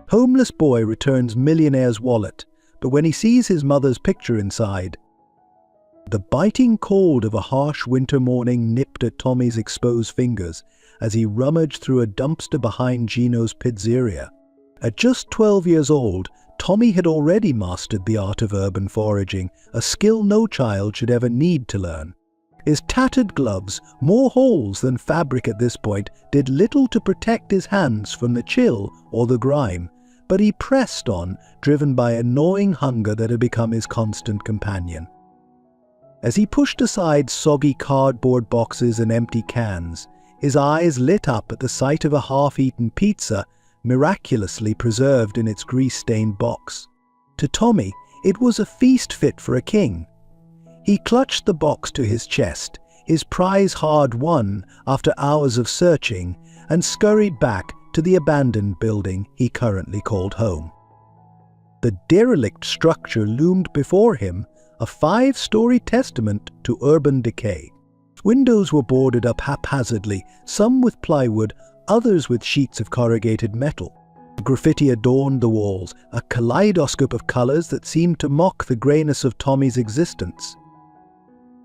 Homeless boy returns millionaire's wallet, but when he sees his mother's picture inside, the biting cold of a harsh winter morning nipped at Tommy's exposed fingers as he rummaged through a dumpster behind Gino's pizzeria. At just 12 years old, Tommy had already mastered the art of urban foraging, a skill no child should ever need to learn. His tattered gloves, more holes than fabric at this point, did little to protect his hands from the chill or the grime, but he pressed on, driven by a gnawing hunger that had become his constant companion. As he pushed aside soggy cardboard boxes and empty cans, his eyes lit up at the sight of a half-eaten pizza miraculously preserved in its grease-stained box. To Tommy, it was a feast fit for a king. He clutched the box to his chest, his prize hard won after hours of searching, and scurried back to the abandoned building he currently called home. The derelict structure loomed before him, a 5-story testament to urban decay. Windows were boarded up haphazardly, some with plywood, others with sheets of corrugated metal. Graffiti adorned the walls, a kaleidoscope of colors that seemed to mock the grayness of Tommy's existence.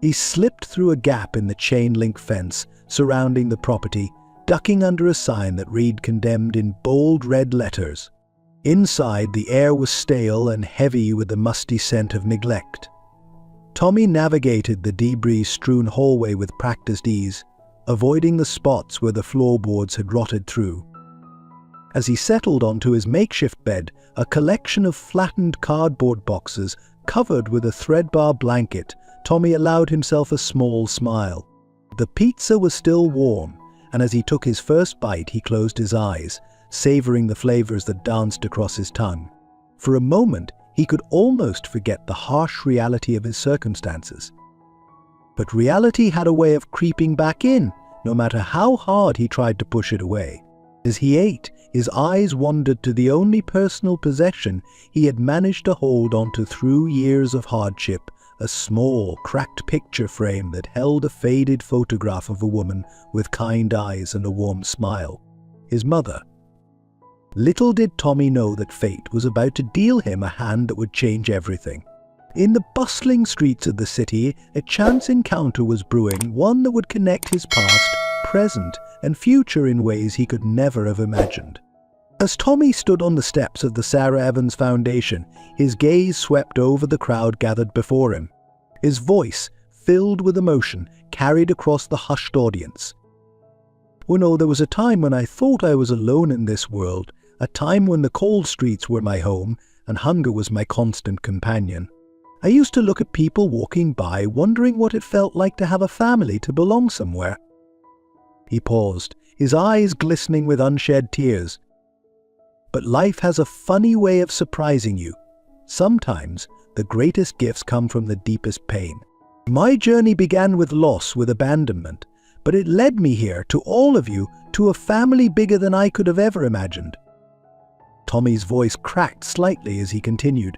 He slipped through a gap in the chain-link fence surrounding the property, ducking under a sign that read condemned in bold red letters. Inside, the air was stale and heavy with the musty scent of neglect. Tommy navigated the debris-strewn hallway with practiced ease, avoiding the spots where the floorboards had rotted through. As he settled onto his makeshift bed, a collection of flattened cardboard boxes covered with a threadbare blanket, Tommy allowed himself a small smile. The pizza was still warm, and as he took his first bite, he closed his eyes, savoring the flavors that danced across his tongue. For a moment, he could almost forget the harsh reality of his circumstances. But reality had a way of creeping back in, no matter how hard he tried to push it away. As he ate, his eyes wandered to the only personal possession he had managed to hold onto through years of hardship, a small, cracked picture frame that held a faded photograph of a woman with kind eyes and a warm smile. His mother. Little did Tommy know that fate was about to deal him a hand that would change everything. In the bustling streets of the city, a chance encounter was brewing, one that would connect his past, present, and future in ways he could never have imagined. As Tommy stood on the steps of the Sarah Evans Foundation, his gaze swept over the crowd gathered before him. His voice, filled with emotion, carried across the hushed audience. "Oh no, there was a time when I thought I was alone in this world, a time when the cold streets were my home and hunger was my constant companion. I used to look at people walking by, wondering what it felt like to have a family, to belong somewhere." He paused, his eyes glistening with unshed tears. But life has a funny way of surprising you. Sometimes, the greatest gifts come from the deepest pain. My journey began with loss, with abandonment, but it led me here, to all of you, to a family bigger than I could have ever imagined. Tommy's voice cracked slightly as he continued.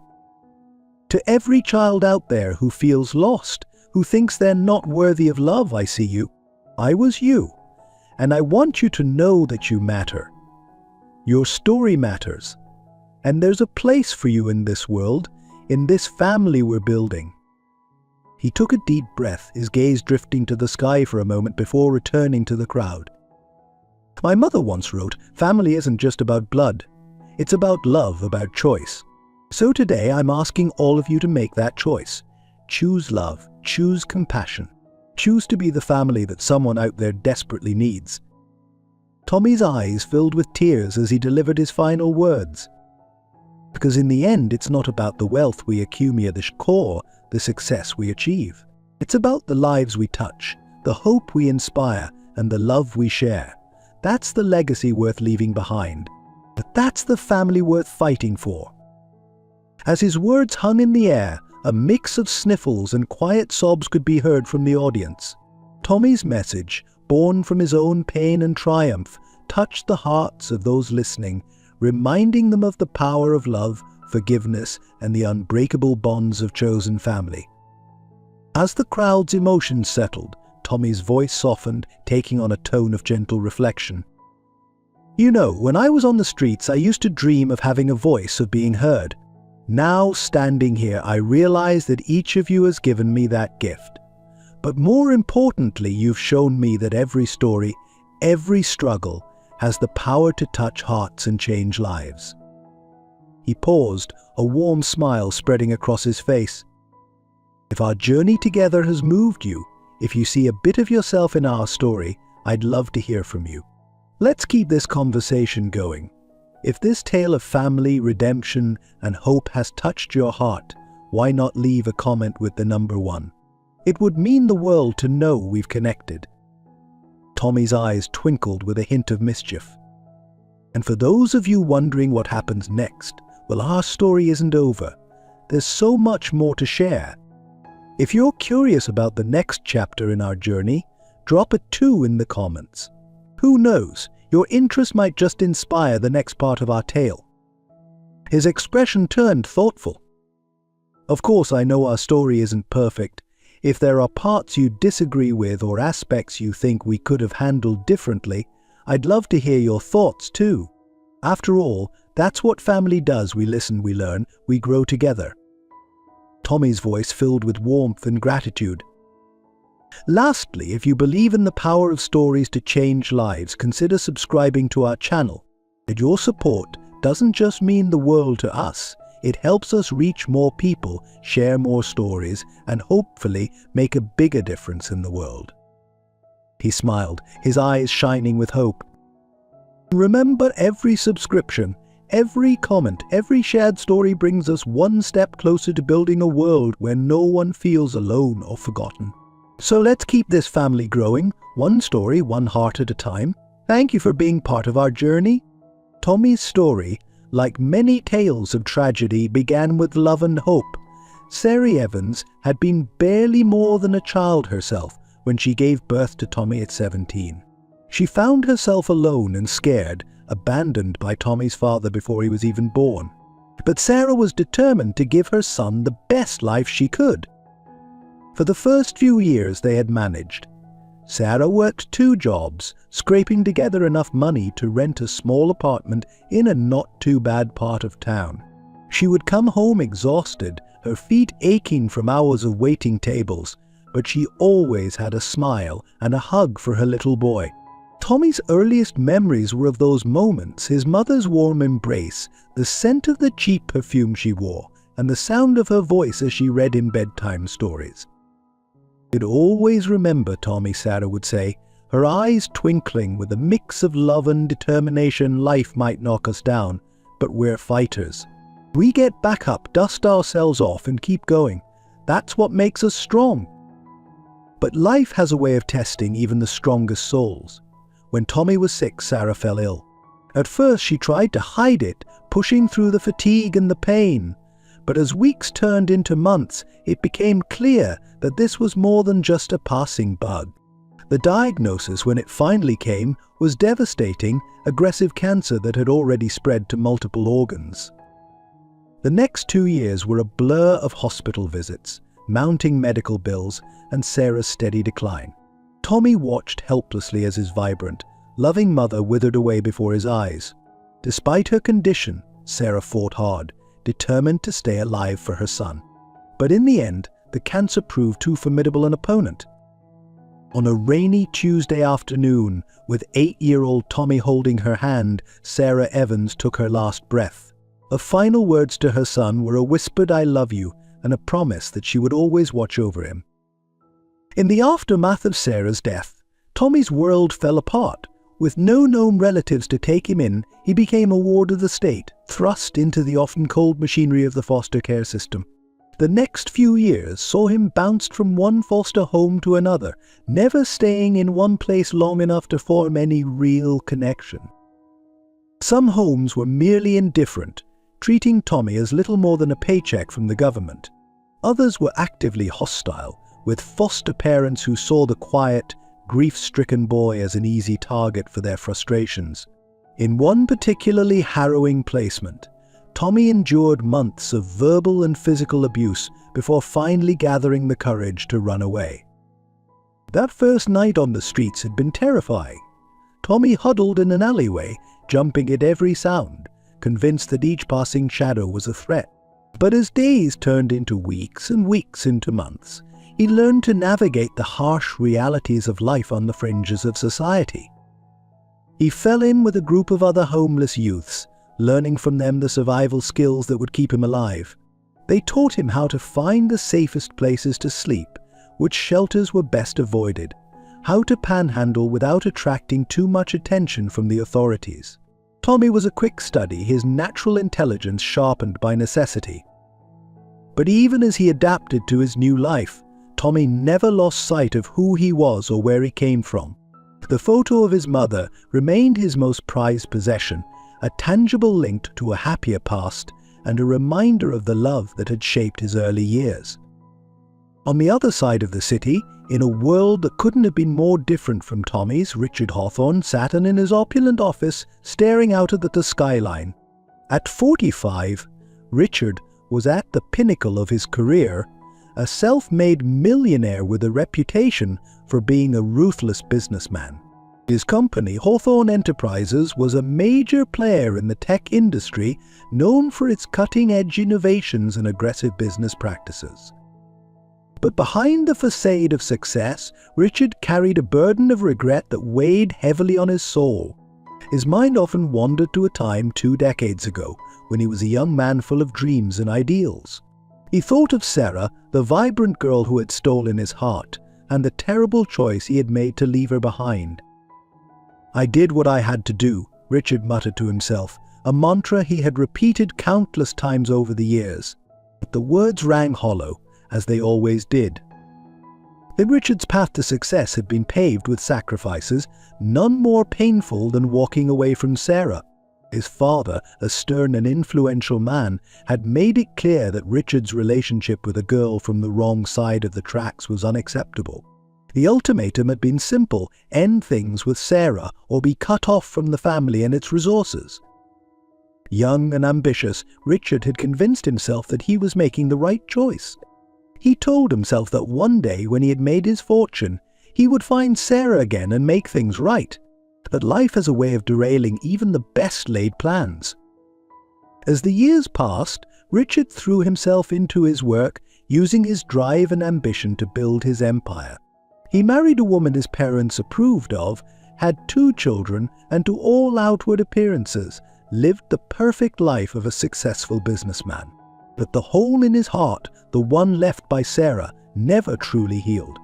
"To every child out there who feels lost, who thinks they're not worthy of love, I see you. I was you. And I want you to know that you matter. Your story matters. And there's a place for you in this world, in this family we're building." He took a deep breath, his gaze drifting to the sky for a moment before returning to the crowd. "My mother once wrote, 'Family isn't just about blood. It's about love, about choice.' So today I'm asking all of you to make that choice. Choose love, choose compassion. Choose to be the family that someone out there desperately needs." Tommy's eyes filled with tears as he delivered his final words. Because in the end, it's not about the wealth we accumulate, the core, the success we achieve. It's about the lives we touch, the hope we inspire, and the love we share. That's the legacy worth leaving behind. But that's the family worth fighting for. As his words hung in the air, a mix of sniffles and quiet sobs could be heard from the audience. Tommy's message, born from his own pain and triumph, touched the hearts of those listening, reminding them of the power of love, forgiveness, and the unbreakable bonds of chosen family. As the crowd's emotions settled, Tommy's voice softened, taking on a tone of gentle reflection. You know, when I was on the streets, I used to dream of having a voice, of being heard. Now, standing here, I realize that each of you has given me that gift. But more importantly, you've shown me that every story, every struggle, has the power to touch hearts and change lives." He paused, a warm smile spreading across his face. "If our journey together has moved you, if you see a bit of yourself in our story, I'd love to hear from you. Let's keep this conversation going. If this tale of family, redemption, and hope has touched your heart, why not leave a comment with the number 1? It would mean the world to know we've connected." Tommy's eyes twinkled with a hint of mischief. "And for those of you wondering what happens next, well, our story isn't over. There's so much more to share. If you're curious about the next chapter in our journey, drop a 2 in the comments. Who knows, your interest might just inspire the next part of our tale." His expression turned thoughtful. "Of course, I know our story isn't perfect. If there are parts you disagree with or aspects you think we could have handled differently, I'd love to hear your thoughts too. After all, that's what family does. We listen, we learn, we grow together." Tommy's voice filled with warmth and gratitude. "Lastly, if you believe in the power of stories to change lives, consider subscribing to our channel. And your support doesn't just mean the world to us. It helps us reach more people, share more stories, and hopefully make a bigger difference in the world." He smiled, his eyes shining with hope. "Remember, every subscription, every comment, every shared story brings us one step closer to building a world where no one feels alone or forgotten. So let's keep this family growing, one story, one heart at a time. Thank you for being part of our journey." Tommy's story, like many tales of tragedy, began with love and hope. Sarah Evans had been barely more than a child herself when she gave birth to Tommy at 17. She found herself alone and scared, abandoned by Tommy's father before he was even born. But Sarah was determined to give her son the best life she could. For the first few years they had managed. Sarah worked 2 jobs, scraping together enough money to rent a small apartment in a not-too-bad part of town. She would come home exhausted, her feet aching from hours of waiting tables, but she always had a smile and a hug for her little boy. Tommy's earliest memories were of those moments, his mother's warm embrace, the scent of the cheap perfume she wore, and the sound of her voice as she read him bedtime stories. "I'd always remember, Tommy," Sarah would say, her eyes twinkling with a mix of love and determination. "Life might knock us down, but we're fighters. We get back up, dust ourselves off, and keep going. That's what makes us strong." But life has a way of testing even the strongest souls. When Tommy was sick, Sarah fell ill. At first she tried to hide it, pushing through the fatigue and the pain. But as weeks turned into months, it became clear that this was more than just a passing bug. The diagnosis, when it finally came, was devastating: aggressive cancer that had already spread to multiple organs. The next 2 years were a blur of hospital visits, mounting medical bills, and Sarah's steady decline. Tommy watched helplessly as his vibrant, loving mother withered away before his eyes. Despite her condition, Sarah fought hard, determined to stay alive for her son. But in the end, the cancer proved too formidable an opponent. On a rainy Tuesday afternoon, with 8-year-old Tommy holding her hand, Sarah Evans took her last breath. Her final words to her son were a whispered "I love you" and a promise that she would always watch over him. In the aftermath of Sarah's death, Tommy's world fell apart. With no known relatives to take him in, he became a ward of the state, thrust into the often cold machinery of the foster care system. The next few years saw him bounced from one foster home to another, never staying in one place long enough to form any real connection. Some homes were merely indifferent, treating Tommy as little more than a paycheck from the government. Others were actively hostile, with foster parents who saw the quiet, grief-stricken boy as an easy target for their frustrations. In one particularly harrowing placement, Tommy endured months of verbal and physical abuse before finally gathering the courage to run away. That first night on the streets had been terrifying. Tommy huddled in an alleyway, jumping at every sound, convinced that each passing shadow was a threat. But as days turned into weeks and weeks into months, he learned to navigate the harsh realities of life on the fringes of society. He fell in with a group of other homeless youths, learning from them the survival skills that would keep him alive. They taught him how to find the safest places to sleep, which shelters were best avoided, how to panhandle without attracting too much attention from the authorities. Tommy was a quick study, his natural intelligence sharpened by necessity. But even as he adapted to his new life, Tommy never lost sight of who he was or where he came from. The photo of his mother remained his most prized possession, a tangible link to a happier past and a reminder of the love that had shaped his early years. On the other side of the city, in a world that couldn't have been more different from Tommy's, Richard Hawthorne sat in his opulent office, staring out at the skyline. At 45, Richard was at the pinnacle of his career, a self-made millionaire with a reputation for being a ruthless businessman. His company, Hawthorne Enterprises, was a major player in the tech industry, known for its cutting-edge innovations and aggressive business practices. But behind the facade of success, Richard carried a burden of regret that weighed heavily on his soul. His mind often wandered to a time 2 decades ago, when he was a young man full of dreams and ideals. He thought of Sarah, the vibrant girl who had stolen his heart, and the terrible choice he had made to leave her behind. "I did what I had to do," Richard muttered to himself, a mantra he had repeated countless times over the years. But the words rang hollow, as they always did. Then Richard's path to success had been paved with sacrifices, none more painful than walking away from Sarah. His father, a stern and influential man, had made it clear that Richard's relationship with a girl from the wrong side of the tracks was unacceptable. The ultimatum had been simple: end things with Sarah or be cut off from the family and its resources. Young and ambitious, Richard had convinced himself that he was making the right choice. He told himself that one day, when he had made his fortune, he would find Sarah again and make things right. But life has a way of derailing even the best-laid plans. As the years passed, Richard threw himself into his work, using his drive and ambition to build his empire. He married a woman his parents approved of, had 2 children, and to all outward appearances, lived the perfect life of a successful businessman. But the hole in his heart, the one left by Sarah, never truly healed.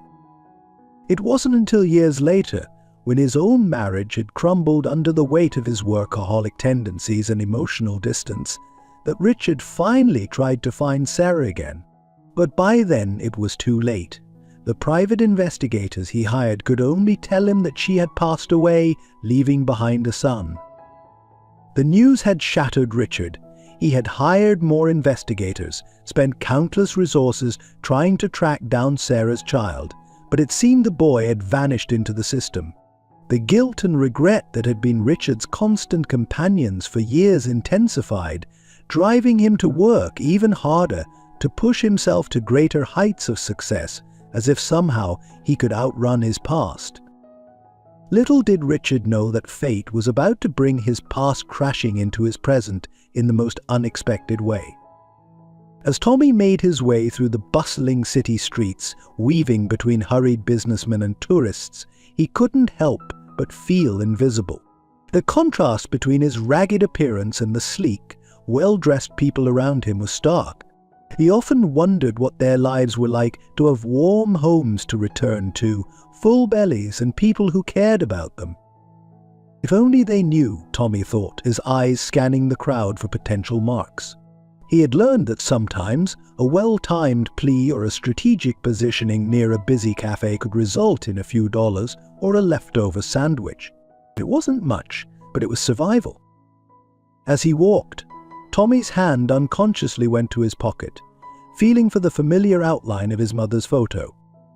It wasn't until years later, when his own marriage had crumbled under the weight of his workaholic tendencies and emotional distance, that Richard finally tried to find Sarah again. But by then it was too late. The private investigators he hired could only tell him that she had passed away, leaving behind a son. The news had shattered Richard. He had hired more investigators, spent countless resources trying to track down Sarah's child, but it seemed the boy had vanished into the system. The guilt and regret that had been Richard's constant companions for years intensified, driving him to work even harder, to push himself to greater heights of success, as if somehow he could outrun his past. Little did Richard know that fate was about to bring his past crashing into his present in the most unexpected way. As Tommy made his way through the bustling city streets, weaving between hurried businessmen and tourists, he couldn't help but feel invisible. The contrast between his ragged appearance and the sleek, well-dressed people around him was stark. He often wondered what their lives were like, to have warm homes to return to, full bellies and people who cared about them. If only they knew, Tommy thought, his eyes scanning the crowd for potential marks. He had learned that sometimes a well-timed plea or a strategic positioning near a busy cafe could result in a few dollars or a leftover sandwich. It wasn't much, but it was survival. As he walked, Tommy's hand unconsciously went to his pocket, feeling for the familiar outline of his mother's photo.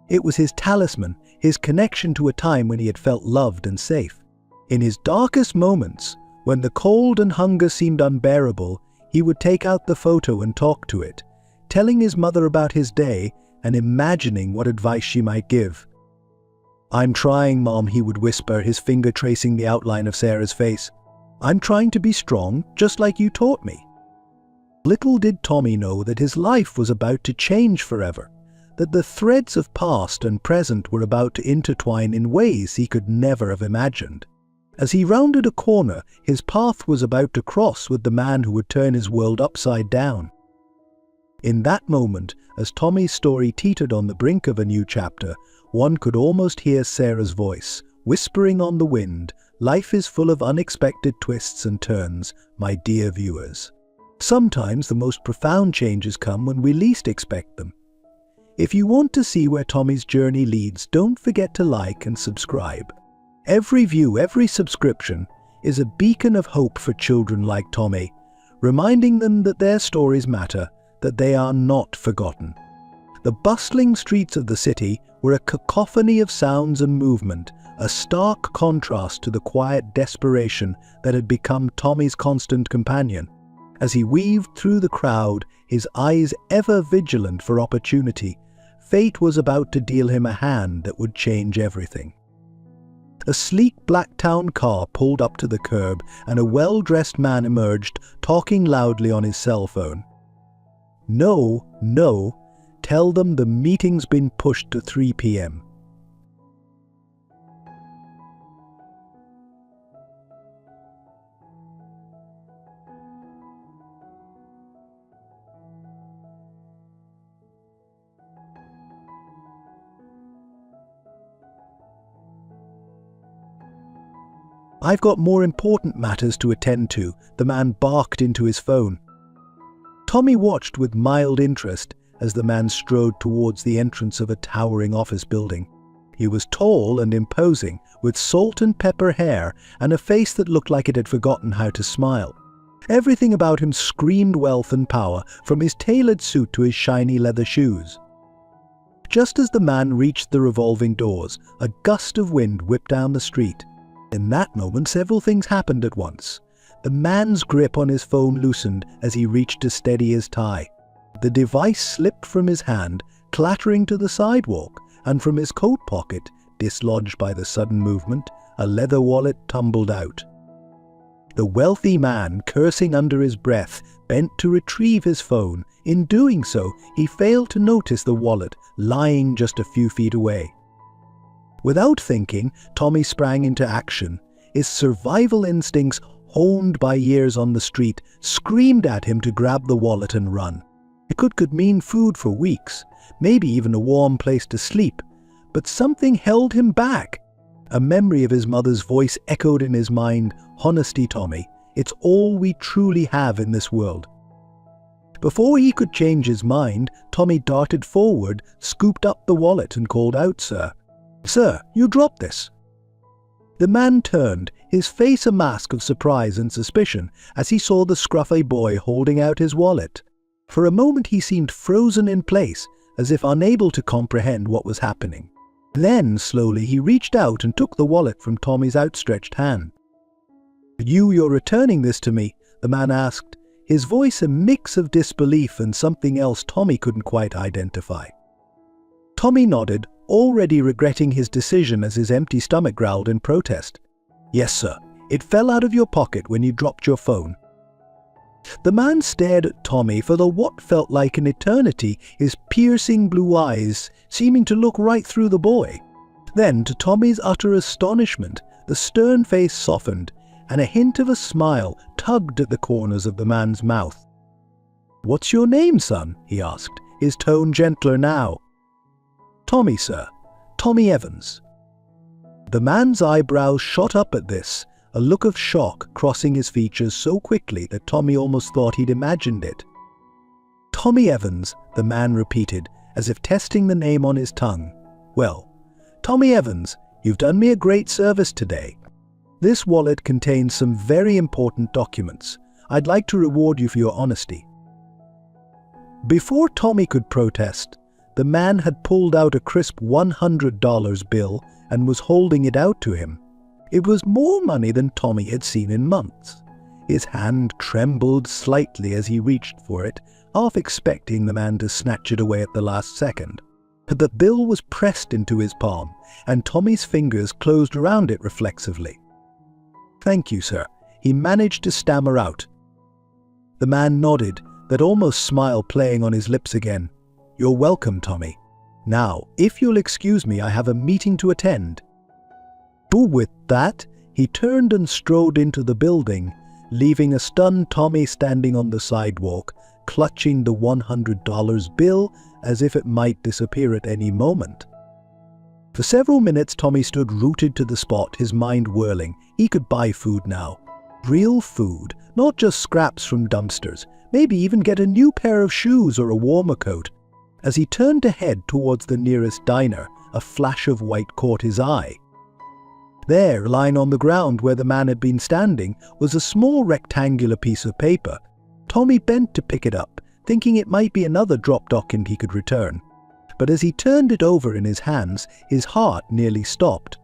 It was his talisman, his connection to a time when he had felt loved and safe. In his darkest moments, when the cold and hunger seemed unbearable, he would take out the photo and talk to it, telling his mother about his day and imagining what advice she might give. "I'm trying, Mom," he would whisper, his finger tracing the outline of Sarah's face. I'm trying to be strong, just like you taught me." Little did Tommy know that his life was about to change forever, that the threads of past and present were about to intertwine in ways he could never have imagined. As he rounded a corner, his path was about to cross with the man who would turn his world upside down. In that moment, as Tommy's story teetered on the brink of a new chapter, one could almost hear Sarah's voice, whispering on the wind, "Life is full of unexpected twists and turns, my dear viewers. Sometimes the most profound changes come when we least expect them." If you want to see where Tommy's journey leads, don't forget to like and subscribe. Every view, every subscription is a beacon of hope for children like Tommy, reminding them that their stories matter, that they are not forgotten. The bustling streets of the city were a cacophony of sounds and movement, a stark contrast to the quiet desperation that had become Tommy's constant companion. As he weaved through the crowd, his eyes ever vigilant for opportunity, fate was about to deal him a hand that would change everything. A sleek black town car pulled up to the curb and a well-dressed man emerged, talking loudly on his cell phone. "No, no, tell them the meeting's been pushed to 3 p.m. "I've got more important matters to attend to," the man barked into his phone. Tommy watched with mild interest as the man strode towards the entrance of a towering office building. He was tall and imposing, with salt and pepper hair and a face that looked like it had forgotten how to smile. Everything about him screamed wealth and power, from his tailored suit to his shiny leather shoes. Just as the man reached the revolving doors, a gust of wind whipped down the street. In that moment, several things happened at once. The man's grip on his phone loosened as he reached to steady his tie. The device slipped from his hand, clattering to the sidewalk, and from his coat pocket, dislodged by the sudden movement, a leather wallet tumbled out. The wealthy man, cursing under his breath, bent to retrieve his phone. In doing so, he failed to notice the wallet lying just a few feet away. Without thinking, Tommy sprang into action. His survival instincts, honed by years on the street, screamed at him to grab the wallet and run. It could mean food for weeks, maybe even a warm place to sleep, but something held him back. A memory of his mother's voice echoed in his mind, "Honesty, Tommy, it's all we truly have in this world." Before he could change his mind, Tommy darted forward, scooped up the wallet and called out, "Sir, sir, you dropped this." The man turned, his face a mask of surprise and suspicion as he saw the scruffy boy holding out his wallet. For a moment he seemed frozen in place, as if unable to comprehend what was happening. Then, slowly, he reached out and took the wallet from Tommy's outstretched hand. You're returning this to me?" the man asked, his voice a mix of disbelief and something else Tommy couldn't quite identify. Tommy nodded, already regretting his decision as his empty stomach growled in protest. "Yes, sir. It fell out of your pocket when you dropped your phone." The man stared at Tommy for what felt like an eternity, his piercing blue eyes seeming to look right through the boy. Then, to Tommy's utter astonishment, the stern face softened, and a hint of a smile tugged at the corners of the man's mouth. "What's your name, son?" he asked, his tone gentler now. "Tommy, sir. Tommy Evans." The man's eyebrows shot up at this, a look of shock crossing his features so quickly that Tommy almost thought he'd imagined it. "Tommy Evans," the man repeated, as if testing the name on his tongue. "Well, Tommy Evans, you've done me a great service today. This wallet contains some very important documents. I'd like to reward you for your honesty." Before Tommy could protest, the man had pulled out a crisp $100 bill and was holding it out to him. It was more money than Tommy had seen in months. His hand trembled slightly as he reached for it, half expecting the man to snatch it away at the last second. But the bill was pressed into his palm, and Tommy's fingers closed around it reflexively. "Thank you, sir," he managed to stammer out. The man nodded, that almost smile playing on his lips again. "You're welcome, Tommy. Now, if you'll excuse me, I have a meeting to attend." With that, he turned and strode into the building, leaving a stunned Tommy standing on the sidewalk, clutching the $100 bill as if it might disappear at any moment. For several minutes, Tommy stood rooted to the spot, his mind whirling. He could buy food now. Real food, not just scraps from dumpsters. Maybe even get a new pair of shoes or a warmer coat. As he turned to head towards the nearest diner, a flash of white caught his eye. There, lying on the ground where the man had been standing, was a small rectangular piece of paper. Tommy bent to pick it up, thinking it might be another drop document he could return. But as he turned it over in his hands, his heart nearly stopped.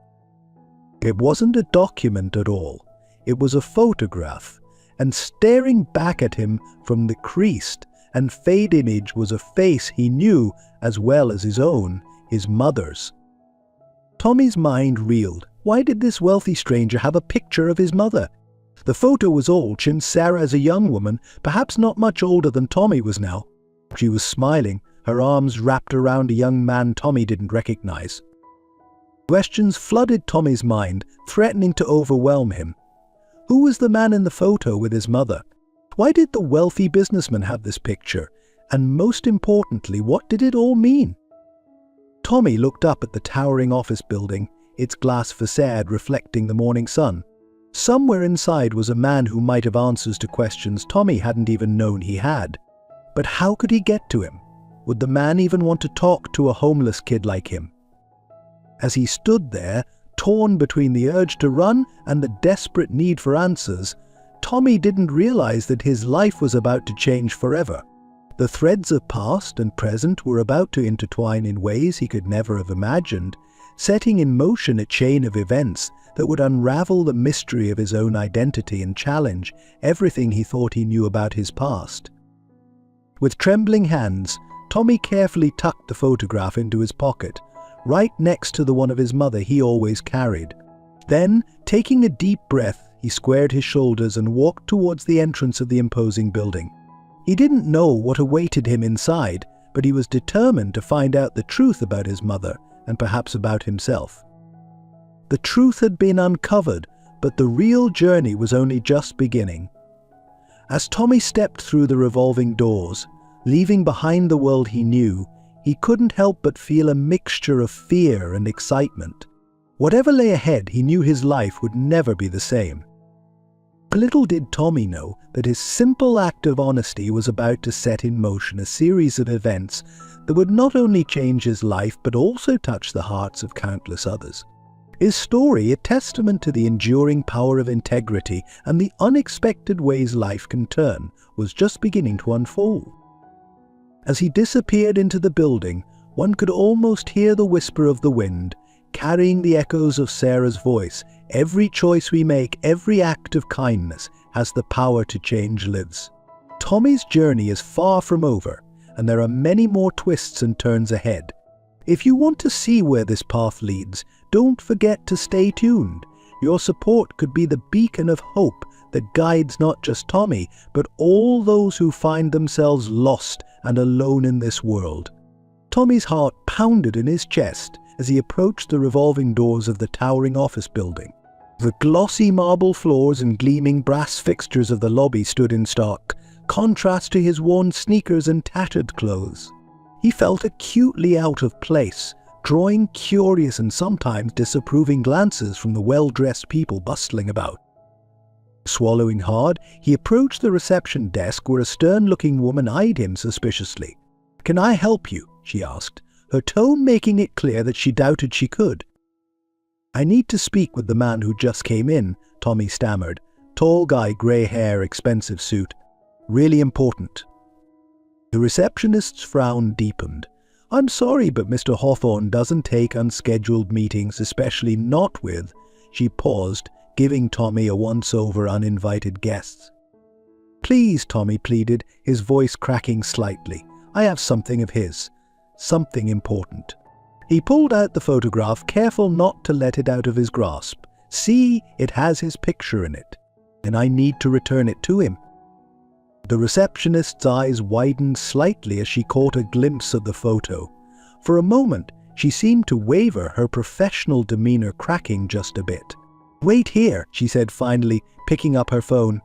It wasn't a document at all. It was a photograph, and staring back at him from the creased and faded image was a face he knew as well as his own, his mother's. Tommy's mind reeled. Why did this wealthy stranger have a picture of his mother? The photo was old, and Sarah as a young woman, perhaps not much older than Tommy was now. She was smiling, her arms wrapped around a young man Tommy didn't recognize. Questions flooded Tommy's mind, threatening to overwhelm him. Who was the man in the photo with his mother? Why did the wealthy businessman have this picture? And most importantly, what did it all mean? Tommy looked up at the towering office building, its glass facade reflecting the morning sun. Somewhere inside was a man who might have answers to questions Tommy hadn't even known he had. But how could he get to him? Would the man even want to talk to a homeless kid like him? As he stood there, torn between the urge to run and the desperate need for answers, Tommy didn't realize that his life was about to change forever. The threads of past and present were about to intertwine in ways he could never have imagined, setting in motion a chain of events that would unravel the mystery of his own identity and challenge everything he thought he knew about his past. With trembling hands, Tommy carefully tucked the photograph into his pocket, right next to the one of his mother he always carried. Then, taking a deep breath, he squared his shoulders and walked towards the entrance of the imposing building. He didn't know what awaited him inside, but he was determined to find out the truth about his mother and perhaps about himself. The truth had been uncovered, but the real journey was only just beginning. As Tommy stepped through the revolving doors, leaving behind the world he knew, he couldn't help but feel a mixture of fear and excitement. Whatever lay ahead, he knew his life would never be the same. Little did Tommy know that his simple act of honesty was about to set in motion a series of events that would not only change his life but also touch the hearts of countless others. His story, a testament to the enduring power of integrity and the unexpected ways life can turn, was just beginning to unfold. As he disappeared into the building, one could almost hear the whisper of the wind, carrying the echoes of Sarah's voice. Every choice we make, every act of kindness, has the power to change lives. Tommy's journey is far from over, and there are many more twists and turns ahead. If you want to see where this path leads, don't forget to stay tuned. Your support could be the beacon of hope that guides not just Tommy, but all those who find themselves lost and alone in this world. Tommy's heart pounded in his chest as he approached the revolving doors of the towering office building. The glossy marble floors and gleaming brass fixtures of the lobby stood in stark contrast to his worn sneakers and tattered clothes. He felt acutely out of place, drawing curious and sometimes disapproving glances from the well-dressed people bustling about. Swallowing hard, he approached the reception desk where a stern-looking woman eyed him suspiciously. "Can I help you?" she asked, her tone making it clear that she doubted she could. "I need to speak with the man who just came in," Tommy stammered. Tall guy, grey hair, expensive suit. "Really important." The receptionist's frown deepened. "I'm sorry, but Mr. Hawthorne doesn't take unscheduled meetings, especially not with..." She paused, giving Tommy a once-over uninvited guests. "Please," Tommy pleaded, his voice cracking slightly. "I have something of his. Something important." He pulled out the photograph, careful not to let it out of his grasp. "See, it has his picture in it." and I need to return it to him." The receptionist's eyes widened slightly as she caught a glimpse of the photo. For a moment, she seemed to waver, her professional demeanor cracking just a bit. "Wait here," she said finally, picking up her phone.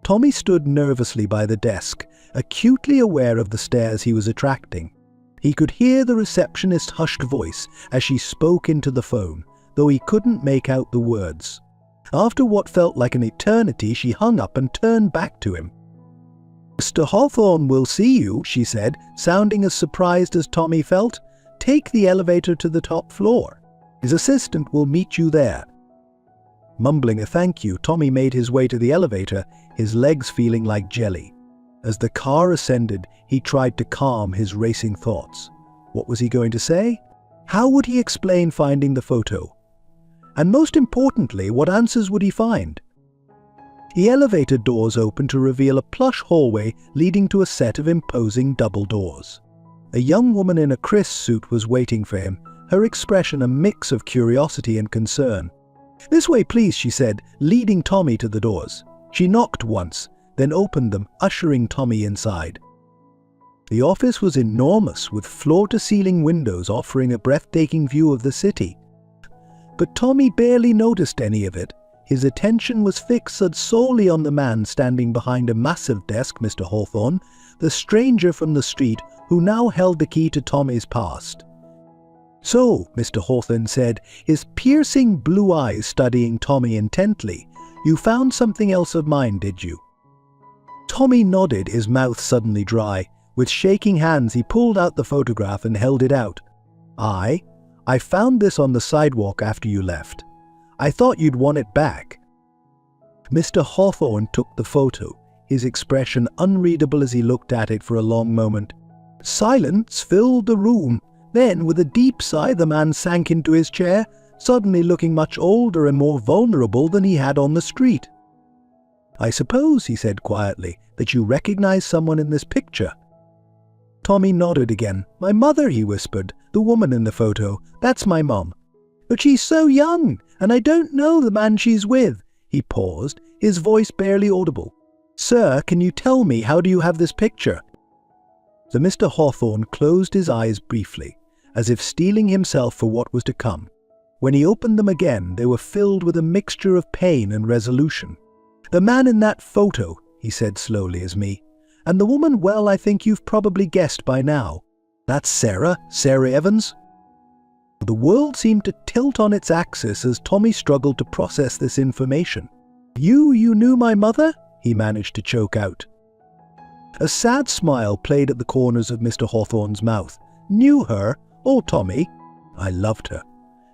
Tommy stood nervously by the desk, acutely aware of the stares he was attracting. He could hear the receptionist's hushed voice as she spoke into the phone, though he couldn't make out the words. After what felt like an eternity, she hung up and turned back to him. "Mr. Hawthorne will see you," she said, sounding as surprised as Tommy felt. "Take the elevator to the top floor. His assistant will meet you there." Mumbling a thank you, Tommy made his way to the elevator, his legs feeling like jelly. As the car ascended, he tried to calm his racing thoughts. What was he going to say? How would he explain finding the photo? And most importantly, what answers would he find? The elevator doors opened to reveal a plush hallway leading to a set of imposing double doors. A young woman in a crisp suit was waiting for him, her expression a mix of curiosity and concern. "This way, please," she said, leading Tommy to the doors. She knocked once, then opened them, ushering Tommy inside. The office was enormous, with floor-to-ceiling windows offering a breathtaking view of the city. But Tommy barely noticed any of it. His attention was fixed solely on the man standing behind a massive desk, Mr. Hawthorne, the stranger from the street who now held the key to Tommy's past. "So," Mr. Hawthorne said, his piercing blue eyes studying Tommy intently, "you found something else of mine, did you?" Tommy nodded, his mouth suddenly dry. With shaking hands, he pulled out the photograph and held it out. I found this on the sidewalk after you left. I thought you'd want it back." Mr. Hawthorne took the photo, his expression unreadable as he looked at it for a long moment. Silence filled the room. Then, with a deep sigh, the man sank into his chair, suddenly looking much older and more vulnerable than he had on the street. "I suppose," he said quietly, "that you recognize someone in this picture." Tommy nodded again. "My mother," he whispered, "the woman in the photo. That's my mom. But she's so young, and I don't know the man she's with." He paused, his voice barely audible. "Sir, can you tell me, how do you have this picture?" So Mr. Hawthorne closed his eyes briefly, as if steeling himself for what was to come. When he opened them again, they were filled with a mixture of pain and resolution. "The man in that photo," he said slowly as me. "And the woman, well, I think you've probably guessed by now. That's Sarah Evans." The world seemed to tilt on its axis as Tommy struggled to process this information. You knew my mother?" he managed to choke out. A sad smile played at the corners of Mr. Hawthorne's mouth. "Knew her? Oh, Tommy, I loved her.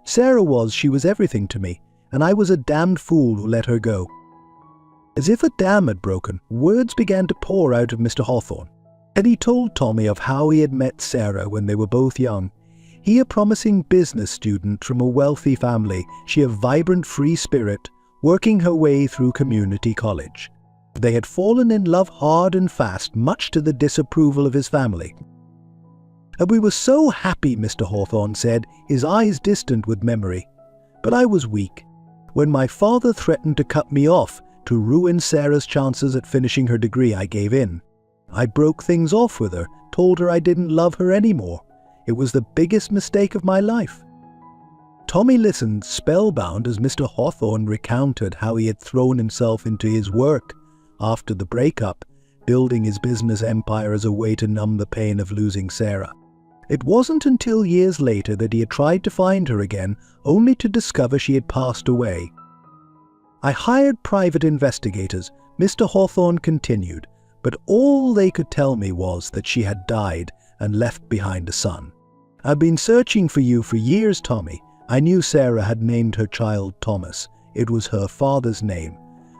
She was everything to me, and I was a damned fool who let her go." As if a dam had broken, words began to pour out of Mr. Hawthorne. And he told Tommy of how he had met Sarah when they were both young. He, a promising business student from a wealthy family, she a vibrant free spirit, working her way through community college. They had fallen in love hard and fast, much to the disapproval of his family. "And we were so happy," Mr. Hawthorne said, his eyes distant with memory. "But I was weak. When my father threatened to cut me off to ruin Sarah's chances at finishing her degree, I gave in. I broke things off with her, told her I didn't love her anymore. It was the biggest mistake of my life." Tommy listened, spellbound, as Mr. Hawthorne recounted how he had thrown himself into his work after the breakup, building his business empire as a way to numb the pain of losing Sarah. It wasn't until years later that he had tried to find her again, only to discover she had passed away. "I hired private investigators," Mr. Hawthorne continued, "but all they could tell me was that she had died and left behind a son. I've been searching for you for years, Tommy. I knew Sarah had named her child Thomas. It was her father's name.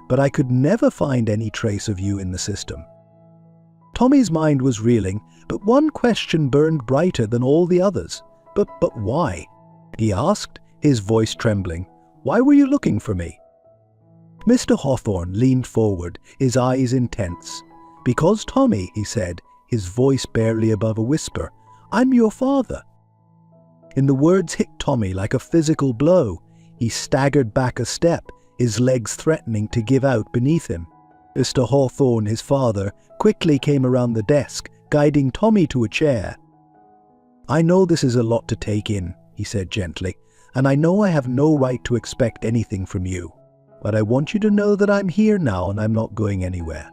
But I could never find any trace of you in the system." Tommy's mind was reeling, but one question burned brighter than all the others. But why?" he asked, his voice trembling. "Why were you looking for me?" Mr. Hawthorne leaned forward, his eyes intense. "Because, Tommy," he said, his voice barely above a whisper, "I'm your father." And the words hit Tommy like a physical blow. He staggered back a step, his legs threatening to give out beneath him. Mr. Hawthorne, his father, quickly came around the desk, guiding Tommy to a chair. "I know this is a lot to take in," he said gently, "and I know I have no right to expect anything from you. But I want you to know that I'm here now and I'm not going anywhere.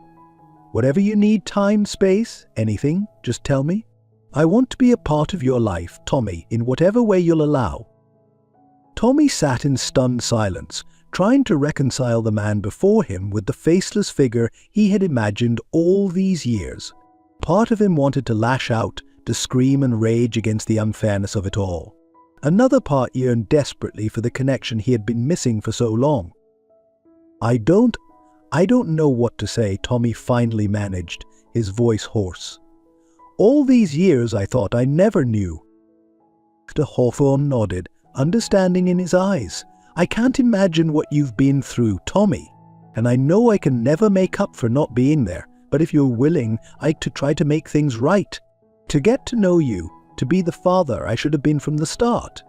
Whatever you need, time, space, anything, just tell me. I want to be a part of your life, Tommy, in whatever way you'll allow." Tommy sat in stunned silence, trying to reconcile the man before him with the faceless figure he had imagined all these years. Part of him wanted to lash out, to scream and rage against the unfairness of it all. Another part yearned desperately for the connection he had been missing for so long. I don't know what to say," Tommy finally managed, his voice hoarse. "All these years I thought I never knew." Mr. Hawthorne nodded, understanding in his eyes. "I can't imagine what you've been through, Tommy, and I know I can never make up for not being there, but if you're willing, I to try to make things right. To get to know you, to be the father I should have been from the start."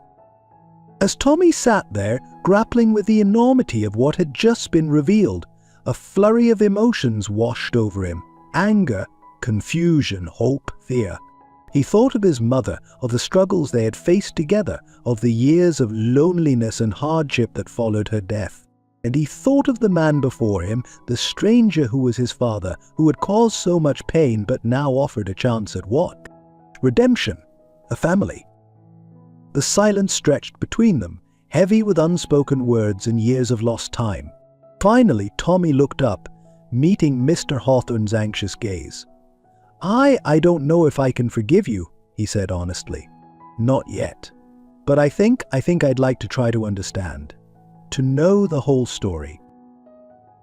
As Tommy sat there, grappling with the enormity of what had just been revealed, a flurry of emotions washed over him. Anger, confusion, hope, fear. He thought of his mother, of the struggles they had faced together, of the years of loneliness and hardship that followed her death. And he thought of the man before him, the stranger who was his father, who had caused so much pain but now offered a chance at what? Redemption. A family. The silence stretched between them, heavy with unspoken words and years of lost time. Finally, Tommy looked up, meeting Mr. Hawthorne's anxious gaze. I don't know if I can forgive you," he said honestly. "Not yet. But I think I'd like to try to understand. To know the whole story."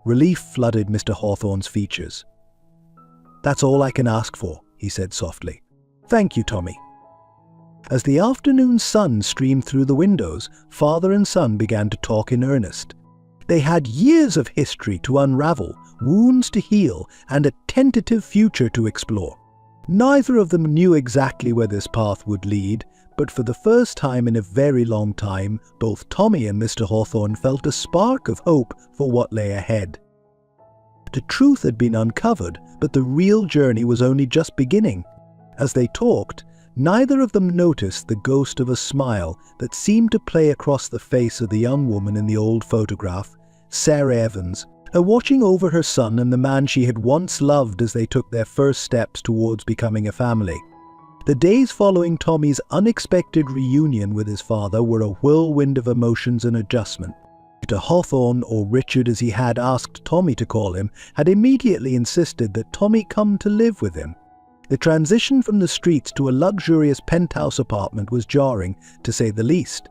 Relief flooded Mr. Hawthorne's features. "That's all I can ask for," he said softly. "Thank you, Tommy." As the afternoon sun streamed through the windows, father and son began to talk in earnest. They had years of history to unravel, wounds to heal, and a tentative future to explore. Neither of them knew exactly where this path would lead, but for the first time in a very long time, both Tommy and Mr. Hawthorne felt a spark of hope for what lay ahead. The truth had been uncovered, but the real journey was only just beginning. As they talked, neither of them noticed the ghost of a smile that seemed to play across the face of the young woman in the old photograph, Sarah Evans, watching over her son and the man she had once loved as they took their first steps towards becoming a family. The days following Tommy's unexpected reunion with his father were a whirlwind of emotions and adjustment. Mr. Hawthorne, or Richard as he had asked Tommy to call him, had immediately insisted that Tommy come to live with him. The transition from the streets to a luxurious penthouse apartment was jarring, to say the least.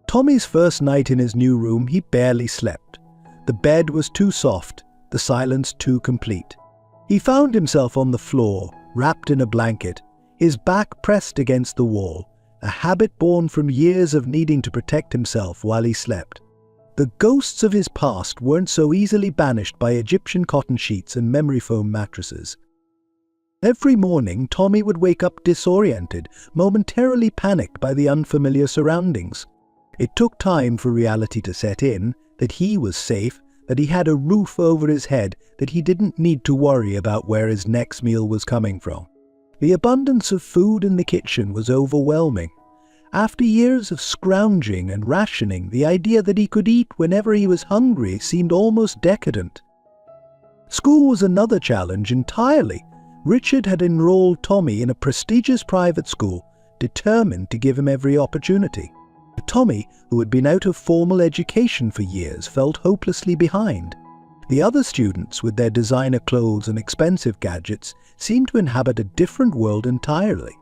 Tommy's first night in his new room, he barely slept. The bed was too soft, the silence too complete. He found himself on the floor, wrapped in a blanket, his back pressed against the wall, a habit born from years of needing to protect himself while he slept. The ghosts of his past weren't so easily banished by Egyptian cotton sheets and memory foam mattresses. Every morning, Tommy would wake up disoriented, momentarily panicked by the unfamiliar surroundings. It took time for reality to set in, that he was safe, that he had a roof over his head, that he didn't need to worry about where his next meal was coming from. The abundance of food in the kitchen was overwhelming. After years of scrounging and rationing, the idea that he could eat whenever he was hungry seemed almost decadent. School was another challenge entirely. Richard had enrolled Tommy in a prestigious private school, determined to give him every opportunity. Tommy, who had been out of formal education for years, felt hopelessly behind. The other students, with their designer clothes and expensive gadgets, seemed to inhabit a different world entirely.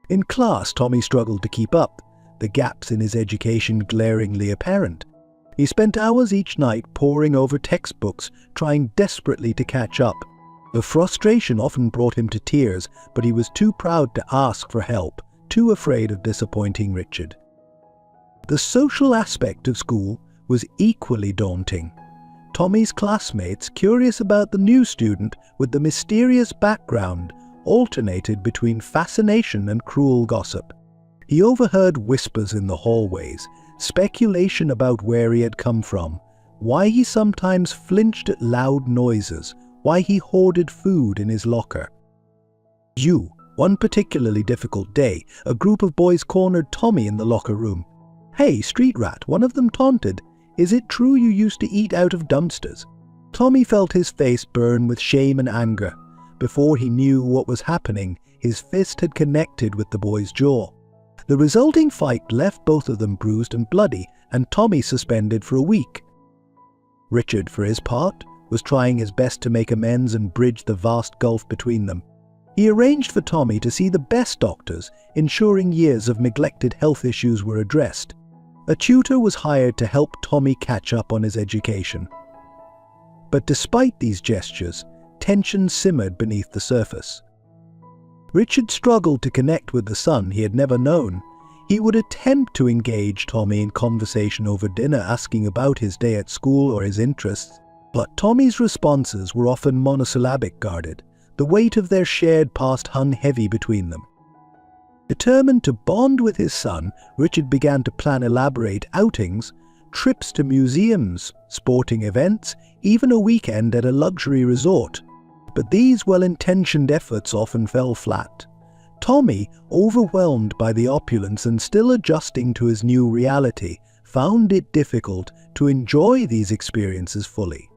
In class, Tommy struggled to keep up, the gaps in his education glaringly apparent. He spent hours each night poring over textbooks, trying desperately to catch up. The frustration often brought him to tears, but he was too proud to ask for help, too afraid of disappointing Richard. The social aspect of school was equally daunting. Tommy's classmates, curious about the new student with the mysterious background, alternated between fascination and cruel gossip. He overheard whispers in the hallways, speculation about where he had come from, why he sometimes flinched at loud noises, why he hoarded food in his locker. One particularly difficult day, a group of boys cornered Tommy in the locker room. "Hey, street rat," one of them taunted, "is it true you used to eat out of dumpsters?" Tommy felt his face burn with shame and anger. Before he knew what was happening, his fist had connected with the boy's jaw. The resulting fight left both of them bruised and bloody, and Tommy suspended for a week. Richard, for his part, was trying his best to make amends and bridge the vast gulf between them. He arranged for Tommy to see the best doctors, ensuring years of neglected health issues were addressed. A tutor was hired to help Tommy catch up on his education. But despite these gestures, tension simmered beneath the surface. Richard struggled to connect with the son he had never known. He would attempt to engage Tommy in conversation over dinner, asking about his day at school or his interests, but Tommy's responses were often monosyllabic, guarded. The weight of their shared past hung heavy between them. Determined to bond with his son, Richard began to plan elaborate outings, trips to museums, sporting events, even a weekend at a luxury resort. But these well-intentioned efforts often fell flat. Tommy, overwhelmed by the opulence and still adjusting to his new reality, found it difficult to enjoy these experiences fully.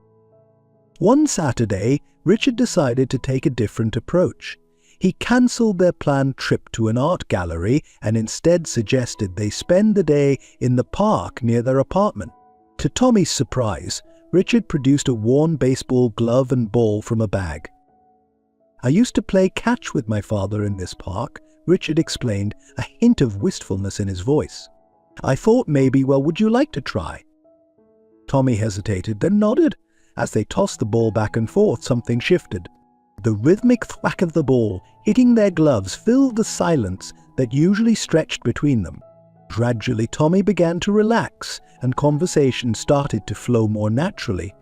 One Saturday, Richard decided to take a different approach. He cancelled their planned trip to an art gallery and instead suggested they spend the day in the park near their apartment. To Tommy's surprise, Richard produced a worn baseball glove and ball from a bag. "I used to play catch with my father in this park," Richard explained, a hint of wistfulness in his voice. "I thought maybe, would you like to try?" Tommy hesitated, then nodded. As they tossed the ball back and forth, something shifted. The rhythmic thwack of the ball hitting their gloves filled the silence that usually stretched between them. Gradually, Tommy began to relax, and conversation started to flow more naturally.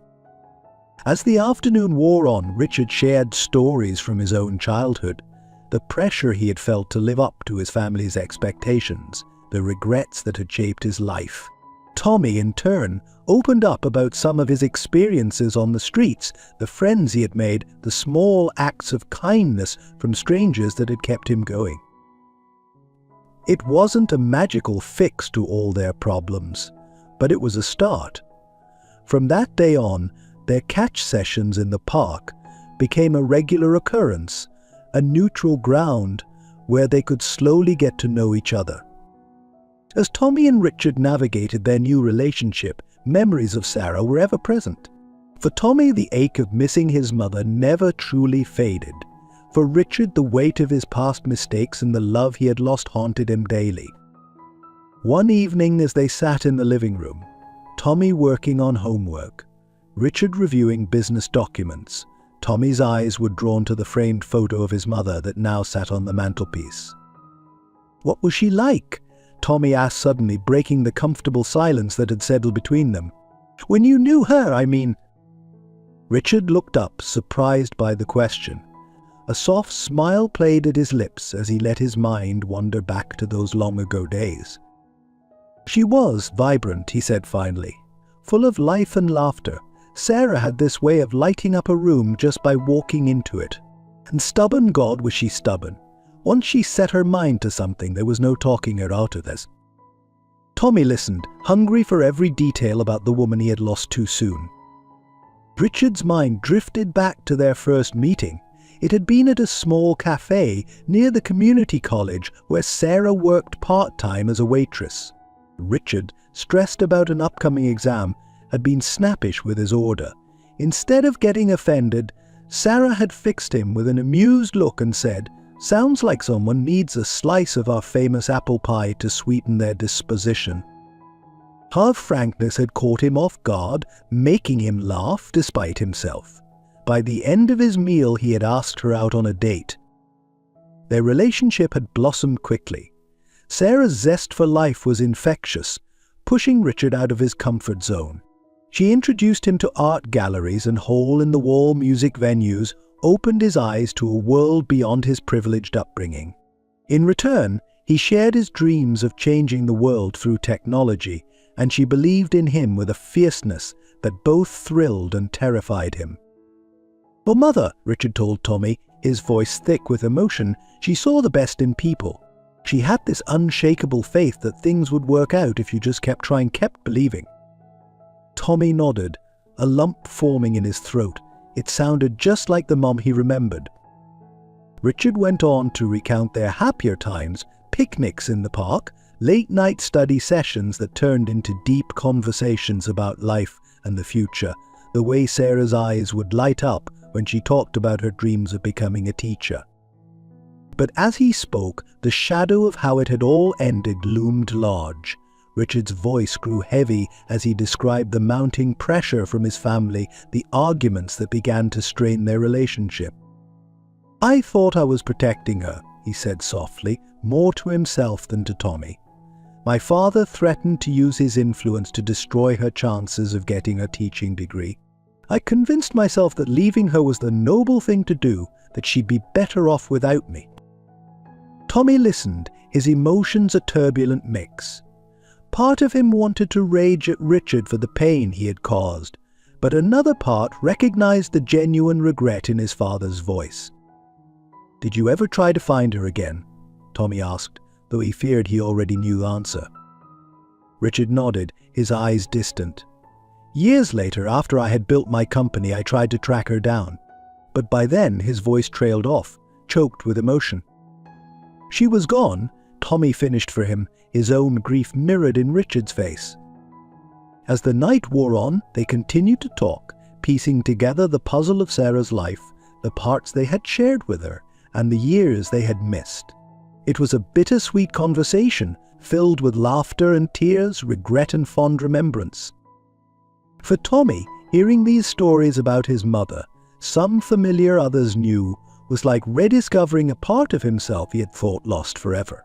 As the afternoon wore on, Richard shared stories from his own childhood, the pressure he had felt to live up to his family's expectations, the regrets that had shaped his life. Tommy, in turn, opened up about some of his experiences on the streets, the friends he had made, the small acts of kindness from strangers that had kept him going. It wasn't a magical fix to all their problems, but it was a start. From that day on, their catch sessions in the park became a regular occurrence, a neutral ground where they could slowly get to know each other. As Tommy and Richard navigated their new relationship, memories of Sarah were ever present. For Tommy, the ache of missing his mother never truly faded. For Richard, the weight of his past mistakes and the love he had lost haunted him daily. One evening, as they sat in the living room, Tommy working on homework, Richard reviewing business documents, Tommy's eyes were drawn to the framed photo of his mother that now sat on the mantelpiece. "What was she like?" Tommy asked suddenly, breaking the comfortable silence that had settled between them. "When you knew her, I mean." Richard looked up, surprised by the question. A soft smile played at his lips as he let his mind wander back to those long-ago days. "She was vibrant," he said finally, "full of life and laughter. Sarah had this way of lighting up a room just by walking into it. And stubborn, God, was she stubborn. Once she set her mind to something, there was no talking her out of this." Tommy listened, hungry for every detail about the woman he had lost too soon. Richard's mind drifted back to their first meeting. It had been at a small cafe near the community college where Sarah worked part-time as a waitress. Richard, stressed about an upcoming exam, had been snappish with his order. Instead of getting offended, Sarah had fixed him with an amused look and said, "Sounds like someone needs a slice of our famous apple pie to sweeten their disposition." Her frankness had caught him off guard, making him laugh despite himself. By the end of his meal, he had asked her out on a date. Their relationship had blossomed quickly. Sarah's zest for life was infectious, pushing Richard out of his comfort zone. She introduced him to art galleries and hole-in-the-wall music venues, opened his eyes to a world beyond his privileged upbringing. In return, he shared his dreams of changing the world through technology, and she believed in him with a fierceness that both thrilled and terrified him. "Well, Mother," Richard told Tommy, his voice thick with emotion, "she saw the best in people. She had this unshakable faith that things would work out if you just kept trying, kept believing." Tommy nodded, a lump forming in his throat. It sounded just like the mom he remembered. Richard went on to recount their happier times, picnics in the park, late-night study sessions that turned into deep conversations about life and the future, the way Sarah's eyes would light up when she talked about her dreams of becoming a teacher. But as he spoke, the shadow of how it had all ended loomed large. Richard's voice grew heavy as he described the mounting pressure from his family, the arguments that began to strain their relationship. "I thought I was protecting her," he said softly, more to himself than to Tommy. "My father threatened to use his influence to destroy her chances of getting a teaching degree. I convinced myself that leaving her was the noble thing to do, that she'd be better off without me." Tommy listened, his emotions a turbulent mix. Part of him wanted to rage at Richard for the pain he had caused, but another part recognized the genuine regret in his father's voice. "Did you ever try to find her again?" Tommy asked, though he feared he already knew the answer. Richard nodded, his eyes distant. "Years later, after I had built my company, I tried to track her down. But by then, his voice trailed off, choked with emotion. She was gone," Tommy finished for him, his own grief mirrored in Richard's face. As the night wore on, they continued to talk, piecing together the puzzle of Sarah's life, the parts they had shared with her, and the years they had missed. It was a bittersweet conversation, filled with laughter and tears, regret and fond remembrance. For Tommy, hearing these stories about his mother, some familiar, others new, was like rediscovering a part of himself he had thought lost forever.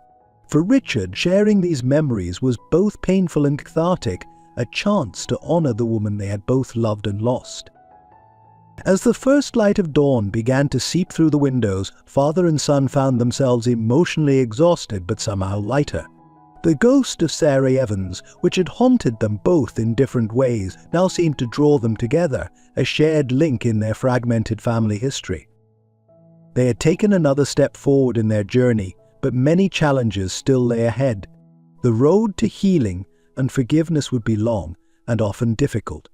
For Richard, sharing these memories was both painful and cathartic, a chance to honor the woman they had both loved and lost. As the first light of dawn began to seep through the windows, father and son found themselves emotionally exhausted but somehow lighter. The ghost of Sarah Evans, which had haunted them both in different ways, now seemed to draw them together, a shared link in their fragmented family history. They had taken another step forward in their journey, but many challenges still lay ahead. The road to healing and forgiveness would be long and often difficult.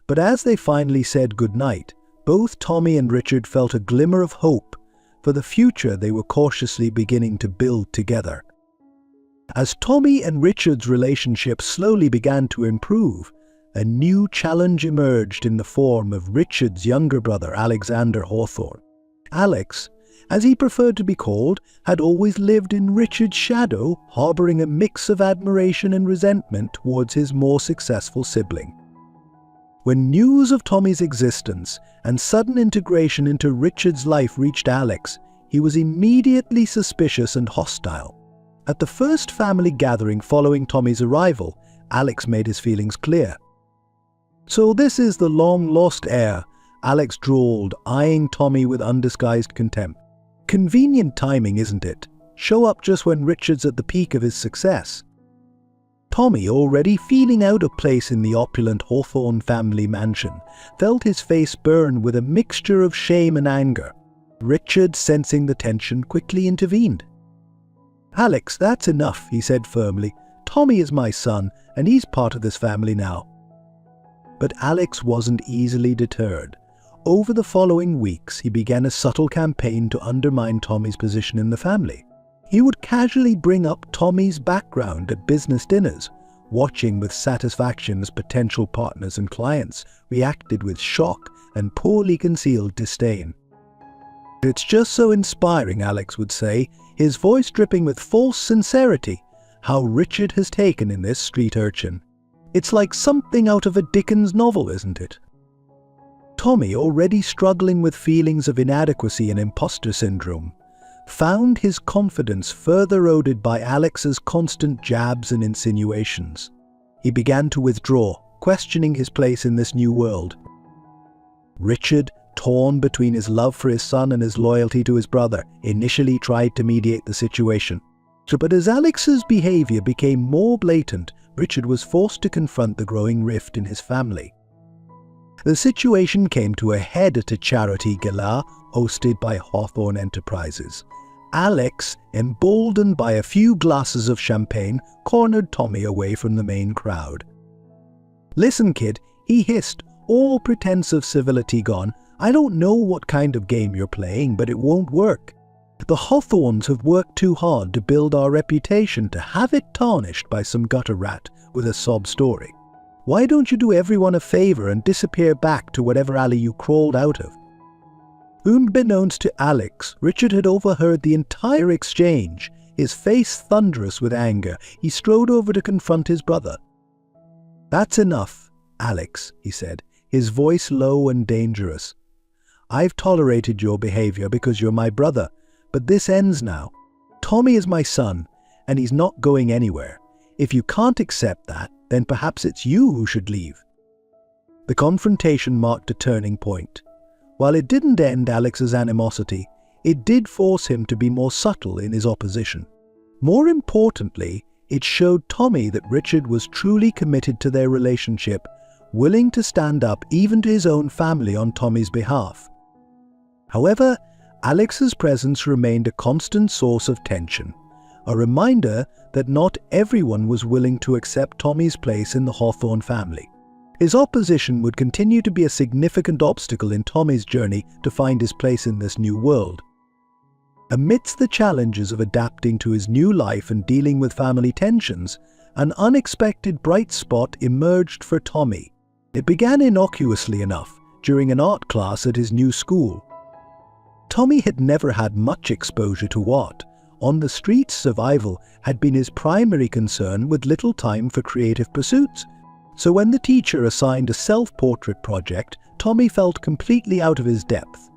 But as they finally said goodnight, both Tommy and Richard felt a glimmer of hope for the future they were cautiously beginning to build together. As Tommy and Richard's relationship slowly began to improve, a new challenge emerged in the form of Richard's younger brother, Alexander Hawthorne. Alex, as he preferred to be called, had always lived in Richard's shadow, harboring a mix of admiration and resentment towards his more successful sibling. When news of Tommy's existence and sudden integration into Richard's life reached Alex, he was immediately suspicious and hostile. At the first family gathering following Tommy's arrival, Alex made his feelings clear. "So this is the long-lost heir," Alex drawled, eyeing Tommy with undisguised contempt. "Convenient timing, isn't it? Show up just when Richard's at the peak of his success." Tommy, already feeling out of place in the opulent Hawthorne family mansion, felt his face burn with a mixture of shame and anger. Richard, sensing the tension, quickly intervened. "Alex, that's enough," he said firmly. "Tommy is my son, and he's part of this family now." But Alex wasn't easily deterred. Over the following weeks, he began a subtle campaign to undermine Tommy's position in the family. He would casually bring up Tommy's background at business dinners, watching with satisfaction as potential partners and clients reacted with shock and poorly concealed disdain. "It's just so inspiring," Alex would say, his voice dripping with false sincerity, "how Richard has taken in this street urchin. It's like something out of a Dickens novel, isn't it?" Tommy, already struggling with feelings of inadequacy and imposter syndrome, found his confidence further eroded by Alex's constant jabs and insinuations. He began to withdraw, questioning his place in this new world. Richard, torn between his love for his son and his loyalty to his brother, initially tried to mediate the situation. But as Alex's behavior became more blatant, Richard was forced to confront the growing rift in his family. The situation came to a head at a charity gala hosted by Hawthorne Enterprises. Alex, emboldened by a few glasses of champagne, cornered Tommy away from the main crowd. "Listen, kid," he hissed, all pretense of civility gone. "I don't know what kind of game you're playing, but it won't work. The Hawthorns have worked too hard to build our reputation to have it tarnished by some gutter rat with a sob story. Why don't you do everyone a favor and disappear back to whatever alley you crawled out of?" Unbeknownst to Alex, Richard had overheard the entire exchange. His face thunderous with anger, he strode over to confront his brother. "That's enough, Alex," he said, his voice low and dangerous. "I've tolerated your behavior because you're my brother, but this ends now. Tommy is my son, and he's not going anywhere. If you can't accept that, then perhaps it's you who should leave." The confrontation marked a turning point. While it didn't end Alex's animosity, it did force him to be more subtle in his opposition. More importantly, it showed Tommy that Richard was truly committed to their relationship, willing to stand up even to his own family on Tommy's behalf. However, Alex's presence remained a constant source of tension, a reminder that not everyone was willing to accept Tommy's place in the Hawthorne family. His opposition would continue to be a significant obstacle in Tommy's journey to find his place in this new world. Amidst the challenges of adapting to his new life and dealing with family tensions, an unexpected bright spot emerged for Tommy. It began innocuously enough, during an art class at his new school. Tommy had never had much exposure to art. On the streets, survival had been his primary concern, with little time for creative pursuits. So when the teacher assigned a self-portrait project, Tommy felt completely out of his depth.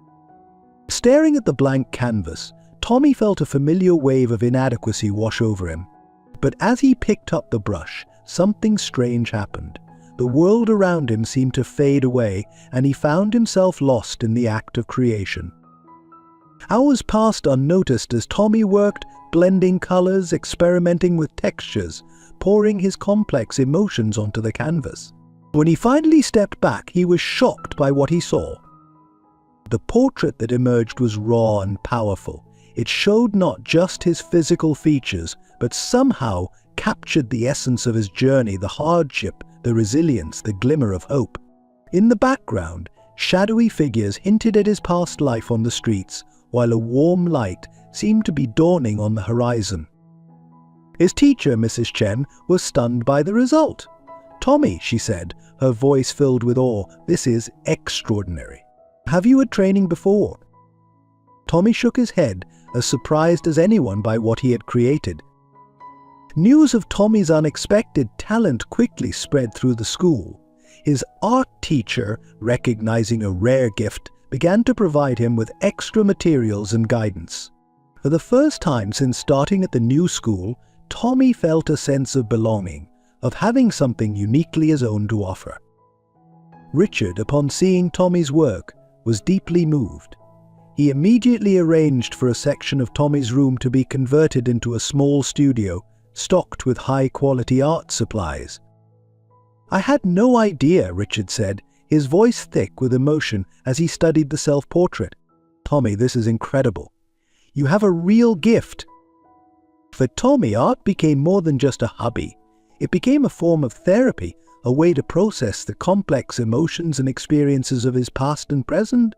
Staring at the blank canvas, Tommy felt a familiar wave of inadequacy wash over him. But as he picked up the brush, something strange happened. The world around him seemed to fade away, and he found himself lost in the act of creation. Hours passed unnoticed as Tommy worked, blending colors, experimenting with textures, pouring his complex emotions onto the canvas. When he finally stepped back, he was shocked by what he saw. The portrait that emerged was raw and powerful. It showed not just his physical features, but somehow captured the essence of his journey, the hardship, the resilience, the glimmer of hope. In the background, shadowy figures hinted at his past life on the streets, while a warm light seemed to be dawning on the horizon. His teacher, Mrs. Chen, was stunned by the result. "Tommy," she said, her voice filled with awe, "this is extraordinary. Have you had training before?" Tommy shook his head, as surprised as anyone by what he had created. News of Tommy's unexpected talent quickly spread through the school. His art teacher, recognizing a rare gift, began to provide him with extra materials and guidance. For the first time since starting at the new school, Tommy felt a sense of belonging, of having something uniquely his own to offer. Richard, upon seeing Tommy's work, was deeply moved. He immediately arranged for a section of Tommy's room to be converted into a small studio, stocked with high-quality art supplies. "I had no idea," Richard said, his voice thick with emotion as he studied the self-portrait. "Tommy, this is incredible. You have a real gift." For Tommy, art became more than just a hobby. It became a form of therapy, a way to process the complex emotions and experiences of his past and present.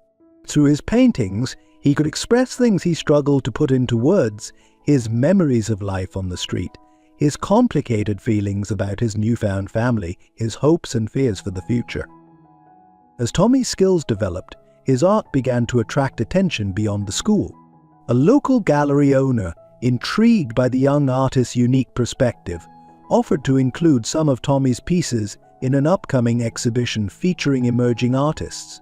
Through his paintings, he could express things he struggled to put into words, his memories of life on the street, his complicated feelings about his newfound family, his hopes and fears for the future. As Tommy's skills developed, his art began to attract attention beyond the school. A local gallery owner, intrigued by the young artist's unique perspective, offered to include some of Tommy's pieces in an upcoming exhibition featuring emerging artists.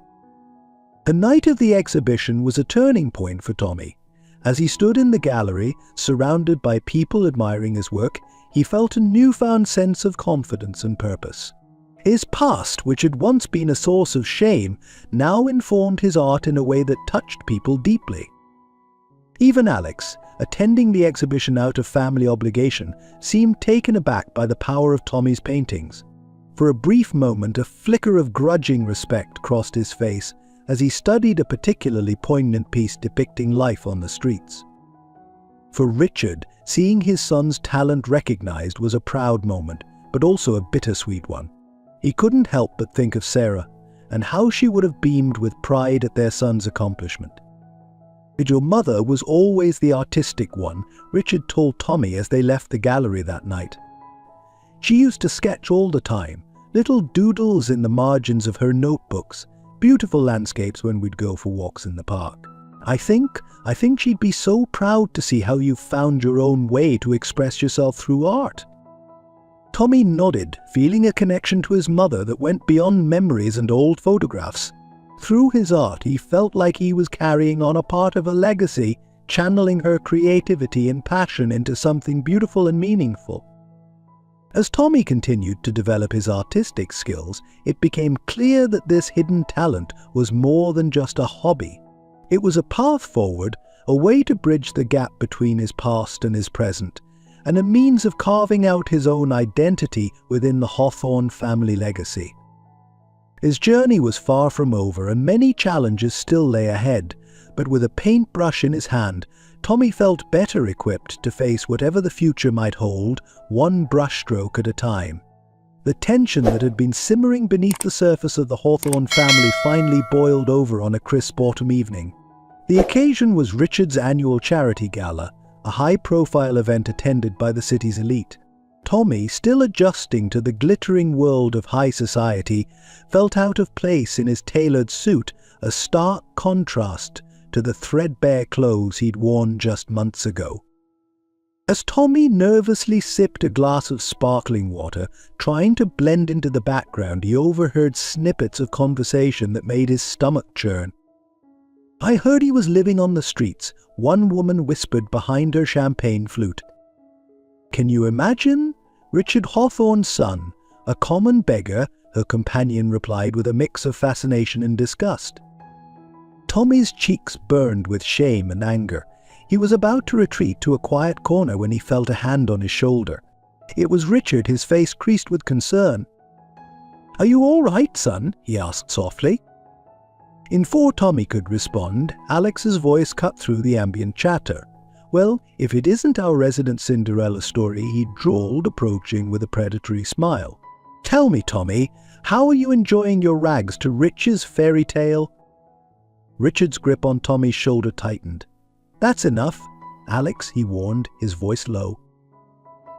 The night of the exhibition was a turning point for Tommy. As he stood in the gallery, surrounded by people admiring his work, he felt a newfound sense of confidence and purpose. His past, which had once been a source of shame, now informed his art in a way that touched people deeply. Even Alex, attending the exhibition out of family obligation, seemed taken aback by the power of Tommy's paintings. For a brief moment, a flicker of grudging respect crossed his face as he studied a particularly poignant piece depicting life on the streets. For Richard, seeing his son's talent recognized was a proud moment, but also a bittersweet one. He couldn't help but think of Sarah, and how she would have beamed with pride at their son's accomplishment. Your mother was always the artistic one, Richard told Tommy as they left the gallery that night. She used to sketch all the time, little doodles in the margins of her notebooks, beautiful landscapes when we'd go for walks in the park. I think she'd be so proud to see how you've found your own way to express yourself through art. Tommy nodded, feeling a connection to his mother that went beyond memories and old photographs. Through his art, he felt like he was carrying on a part of a legacy, channeling her creativity and passion into something beautiful and meaningful. As Tommy continued to develop his artistic skills, it became clear that this hidden talent was more than just a hobby. It was a path forward, a way to bridge the gap between his past and his present, and a means of carving out his own identity within the Hawthorne family legacy. His journey was far from over and many challenges still lay ahead, but with a paintbrush in his hand, Tommy felt better equipped to face whatever the future might hold, one brushstroke at a time. The tension that had been simmering beneath the surface of the Hawthorne family finally boiled over on a crisp autumn evening. The occasion was Richard's annual charity gala, a high-profile event attended by the city's elite. Tommy, still adjusting to the glittering world of high society, felt out of place in his tailored suit, a stark contrast to the threadbare clothes he'd worn just months ago. As Tommy nervously sipped a glass of sparkling water, trying to blend into the background, he overheard snippets of conversation that made his stomach churn. "I heard he was living on the streets," one woman whispered behind her champagne flute. "Can you imagine? Richard Hawthorne's son, a common beggar," her companion replied with a mix of fascination and disgust. Tommy's cheeks burned with shame and anger. He was about to retreat to a quiet corner when he felt a hand on his shoulder. It was Richard, his face creased with concern. "Are you all right, son?" he asked softly. Before Tommy could respond, Alex's voice cut through the ambient chatter. "Well, if it isn't our resident Cinderella story," he drawled, approaching with a predatory smile. "Tell me, Tommy, how are you enjoying your rags to riches fairy tale?" Richard's grip on Tommy's shoulder tightened. "That's enough, Alex," he warned, his voice low.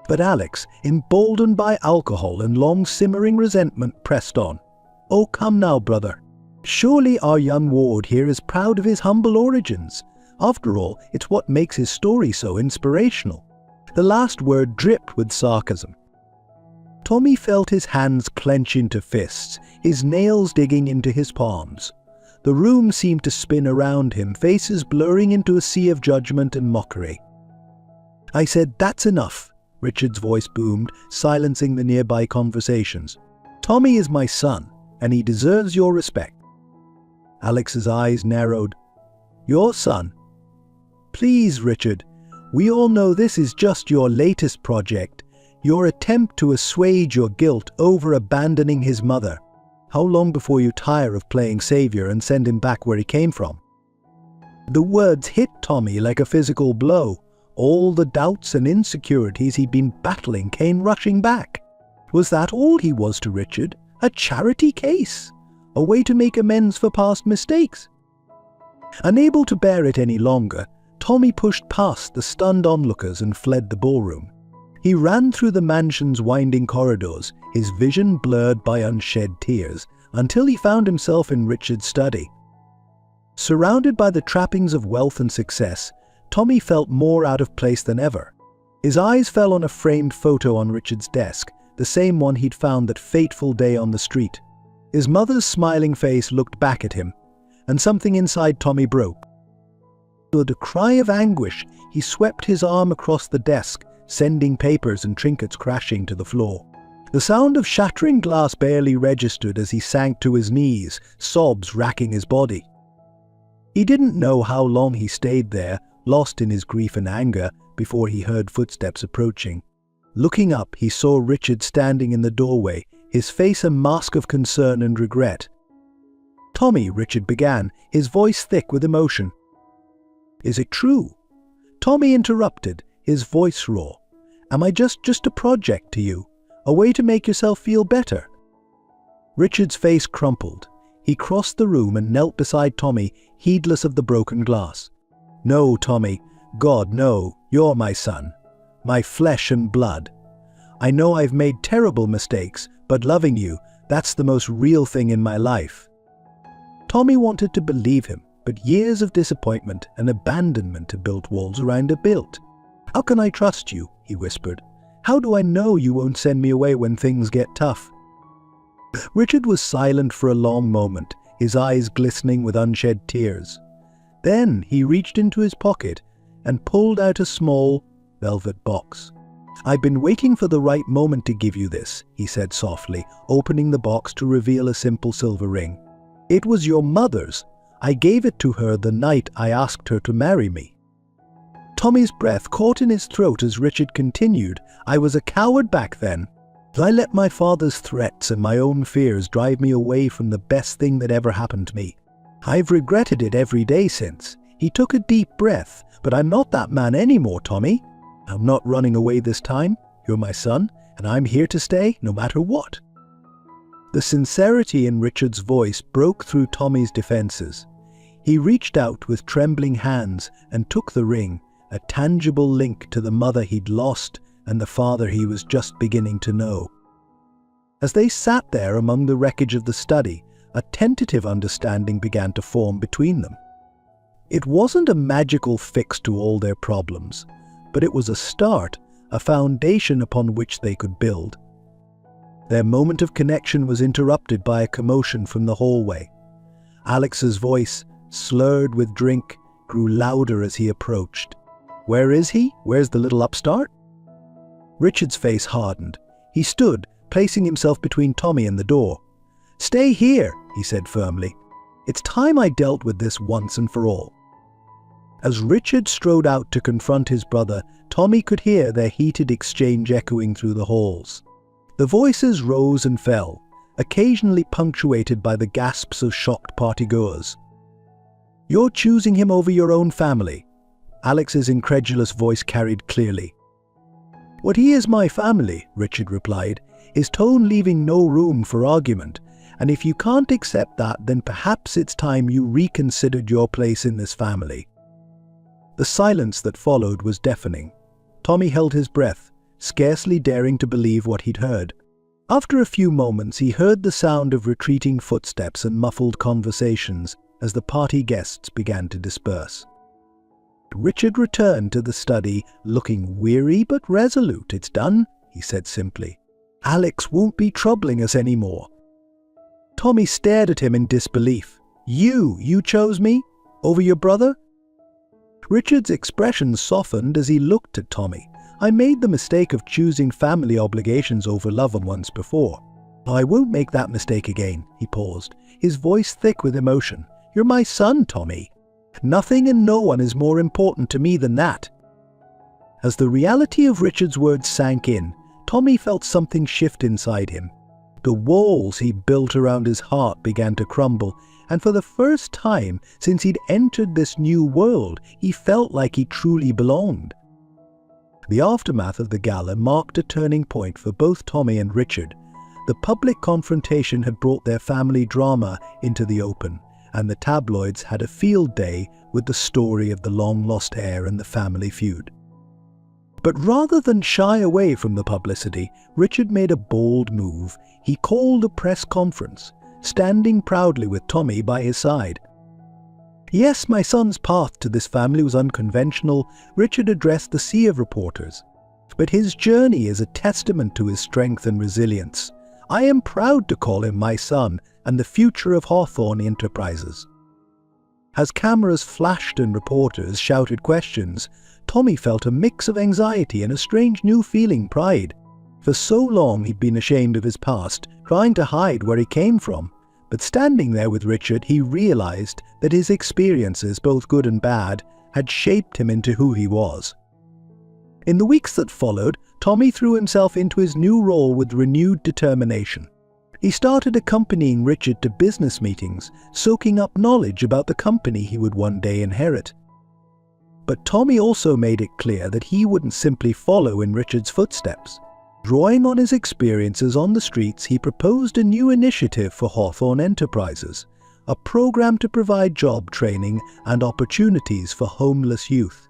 But Alex, emboldened by alcohol and long simmering resentment, pressed on. "Oh, come now, brother. Surely our young ward here is proud of his humble origins. After all, it's what makes his story so inspirational." The last word dripped with sarcasm. Tommy felt his hands clench into fists, his nails digging into his palms. The room seemed to spin around him, faces blurring into a sea of judgment and mockery. "I said that's enough," Richard's voice boomed, silencing the nearby conversations. "Tommy is my son, and he deserves your respect." Alex's eyes narrowed. "Your son? Please, Richard, we all know this is just your latest project, your attempt to assuage your guilt over abandoning his mother. How long before you tire of playing savior and send him back where he came from?" The words hit Tommy like a physical blow. All the doubts and insecurities he'd been battling came rushing back. Was that all he was to Richard? A charity case? A way to make amends for past mistakes? Unable to bear it any longer, Tommy pushed past the stunned onlookers and fled the ballroom. He ran through the mansion's winding corridors, his vision blurred by unshed tears, until he found himself in Richard's study. Surrounded by the trappings of wealth and success, Tommy felt more out of place than ever. His eyes fell on a framed photo on Richard's desk, the same one he'd found that fateful day on the street. His mother's smiling face looked back at him, and something inside Tommy broke. With a cry of anguish, he swept his arm across the desk, sending papers and trinkets crashing to the floor. The sound of shattering glass barely registered as he sank to his knees, sobs racking his body. He didn't know how long he stayed there, lost in his grief and anger before he heard footsteps approaching. Looking up, he saw Richard standing in the doorway, his face a mask of concern and regret. "Tommy," Richard began, his voice thick with emotion. "Is it true?" Tommy interrupted, his voice raw. "Am I just a project to you? A way to make yourself feel better?" Richard's face crumpled. He crossed the room and knelt beside Tommy, heedless of the broken glass. "No, Tommy. God, no. You're my son. My flesh and blood. I know I've made terrible mistakes, but loving you, that's the most real thing in my life." Tommy wanted to believe him, but years of disappointment and abandonment had built walls around a built. "How can I trust you?" he whispered. "How do I know you won't send me away when things get tough?" Richard was silent for a long moment, his eyes glistening with unshed tears. Then he reached into his pocket and pulled out a small velvet box. "I've been waiting for the right moment to give you this," he said softly, opening the box to reveal a simple silver ring. "It was your mother's. I gave it to her the night I asked her to marry me." Tommy's breath caught in his throat as Richard continued, "I was a coward back then. I let my father's threats and my own fears drive me away from the best thing that ever happened to me. I've regretted it every day since." He took a deep breath. "But I'm not that man anymore, Tommy. I'm not running away this time. You're my son, and I'm here to stay no matter what." The sincerity in Richard's voice broke through Tommy's defenses. He reached out with trembling hands and took the ring, a tangible link to the mother he'd lost and the father he was just beginning to know. As they sat there among the wreckage of the study, a tentative understanding began to form between them. It wasn't a magical fix to all their problems, but it was a start, a foundation upon which they could build. Their moment of connection was interrupted by a commotion from the hallway. Alex's voice, slurred with drink, grew louder as he approached. "Where is he? Where's the little upstart?" Richard's face hardened. He stood, placing himself between Tommy and the door. "Stay here," he said firmly. "It's time I dealt with this once and for all." As Richard strode out to confront his brother, Tommy could hear their heated exchange echoing through the halls. The voices rose and fell, occasionally punctuated by the gasps of shocked partygoers. "You're choosing him over your own family," Alex's incredulous voice carried clearly. "What he is my family," Richard replied, his tone leaving no room for argument. "And if you can't accept that, then perhaps it's time you reconsidered your place in this family." The silence that followed was deafening. Tommy held his breath, scarcely daring to believe what he'd heard. After a few moments, he heard the sound of retreating footsteps and muffled conversations as the party guests began to disperse. Richard returned to the study, looking weary but resolute. "It's done," he said simply. "Alex won't be troubling us anymore." Tommy stared at him in disbelief. You chose me? Over your brother?" Richard's expression softened as he looked at Tommy. "I made the mistake of choosing family obligations over love once before. I won't make that mistake again." He paused, his voice thick with emotion. "You're my son, Tommy. Nothing and no one is more important to me than that." As the reality of Richard's words sank in, Tommy felt something shift inside him. The walls he built around his heart began to crumble, and for the first time since he'd entered this new world, he felt like he truly belonged. The aftermath of the gala marked a turning point for both Tommy and Richard. The public confrontation had brought their family drama into the open, and the tabloids had a field day with the story of the long-lost heir and the family feud. But rather than shy away from the publicity, Richard made a bold move. He called a press conference, standing proudly with Tommy by his side. "Yes, my son's path to this family was unconventional," Richard addressed the sea of reporters. "But his journey is a testament to his strength and resilience. I am proud to call him my son and the future of Hawthorne Enterprises." As cameras flashed and reporters shouted questions, Tommy felt a mix of anxiety and a strange new feeling, pride. For so long he'd been ashamed of his past, trying to hide where he came from. But standing there with Richard, he realized that his experiences, both good and bad, had shaped him into who he was. In the weeks that followed, Tommy threw himself into his new role with renewed determination. He started accompanying Richard to business meetings, soaking up knowledge about the company he would one day inherit. But Tommy also made it clear that he wouldn't simply follow in Richard's footsteps. Drawing on his experiences on the streets, he proposed a new initiative for Hawthorne Enterprises, a program to provide job training and opportunities for homeless youth.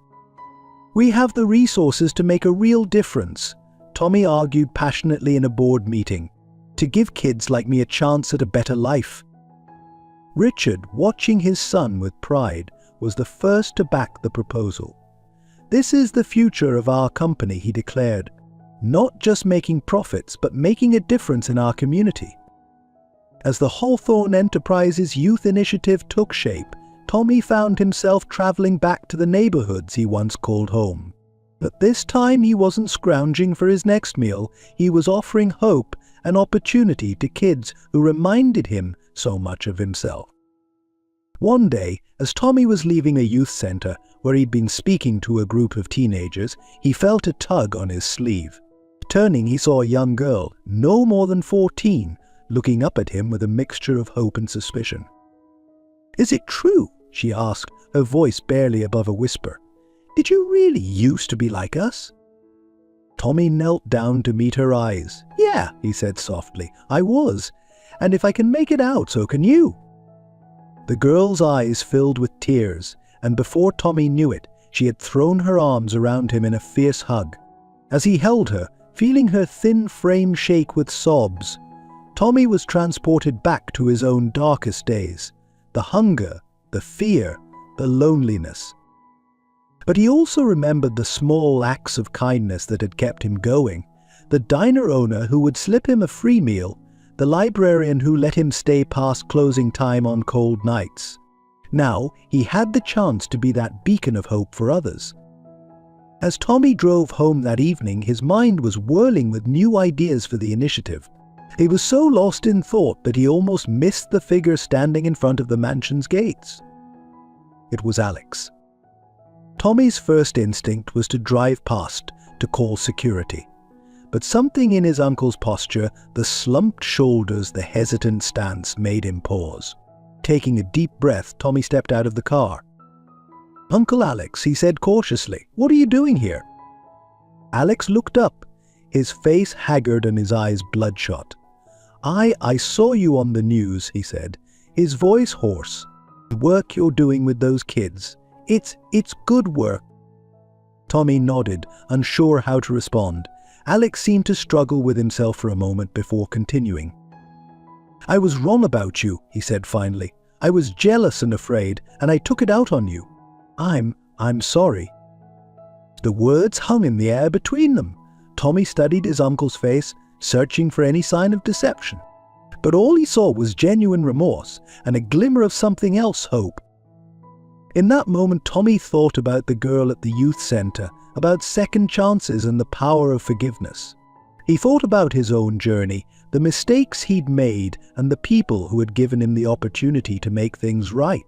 "We have the resources to make a real difference," Tommy argued passionately in a board meeting, "to give kids like me a chance at a better life." Richard, watching his son with pride, was the first to back the proposal. "This is the future of our company," he declared. "Not just making profits, but making a difference in our community." As the Hawthorne Enterprises Youth Initiative took shape, Tommy found himself traveling back to the neighborhoods he once called home. But this time he wasn't scrounging for his next meal, he was offering hope and opportunity to kids who reminded him so much of himself. One day, as Tommy was leaving a youth center where he'd been speaking to a group of teenagers, he felt a tug on his sleeve. Turning, he saw a young girl, no more than 14, looking up at him with a mixture of hope and suspicion. "Is it true?" she asked, her voice barely above a whisper. "Did you really used to be like us?" Tommy knelt down to meet her eyes. "Yeah," he said softly, "I was. And if I can make it out, so can you." The girl's eyes filled with tears, and before Tommy knew it, she had thrown her arms around him in a fierce hug. As he held her, feeling her thin frame shake with sobs, Tommy was transported back to his own darkest days. The hunger, the fear, the loneliness. But he also remembered the small acts of kindness that had kept him going. The diner owner who would slip him a free meal, the librarian who let him stay past closing time on cold nights. Now, he had the chance to be that beacon of hope for others. As Tommy drove home that evening, his mind was whirling with new ideas for the initiative. He was so lost in thought that he almost missed the figure standing in front of the mansion's gates. It was Alex. Tommy's first instinct was to drive past, to call security. But something in his uncle's posture, the slumped shoulders, the hesitant stance, made him pause. Taking a deep breath, Tommy stepped out of the car. "Uncle Alex," he said cautiously, "what are you doing here?" Alex looked up, his face haggard and his eyes bloodshot. I saw you on the news," he said, his voice hoarse. "The work you're doing with those kids. It's good work." Tommy nodded, unsure how to respond. Alex seemed to struggle with himself for a moment before continuing. "I was wrong about you," he said finally. "I was jealous and afraid, and I took it out on you. I'm sorry." The words hung in the air between them. Tommy studied his uncle's face, searching for any sign of deception. But all he saw was genuine remorse and a glimmer of something else, hope. In that moment, Tommy thought about the girl at the youth center, about second chances and the power of forgiveness. He thought about his own journey, the mistakes he'd made, and the people who had given him the opportunity to make things right.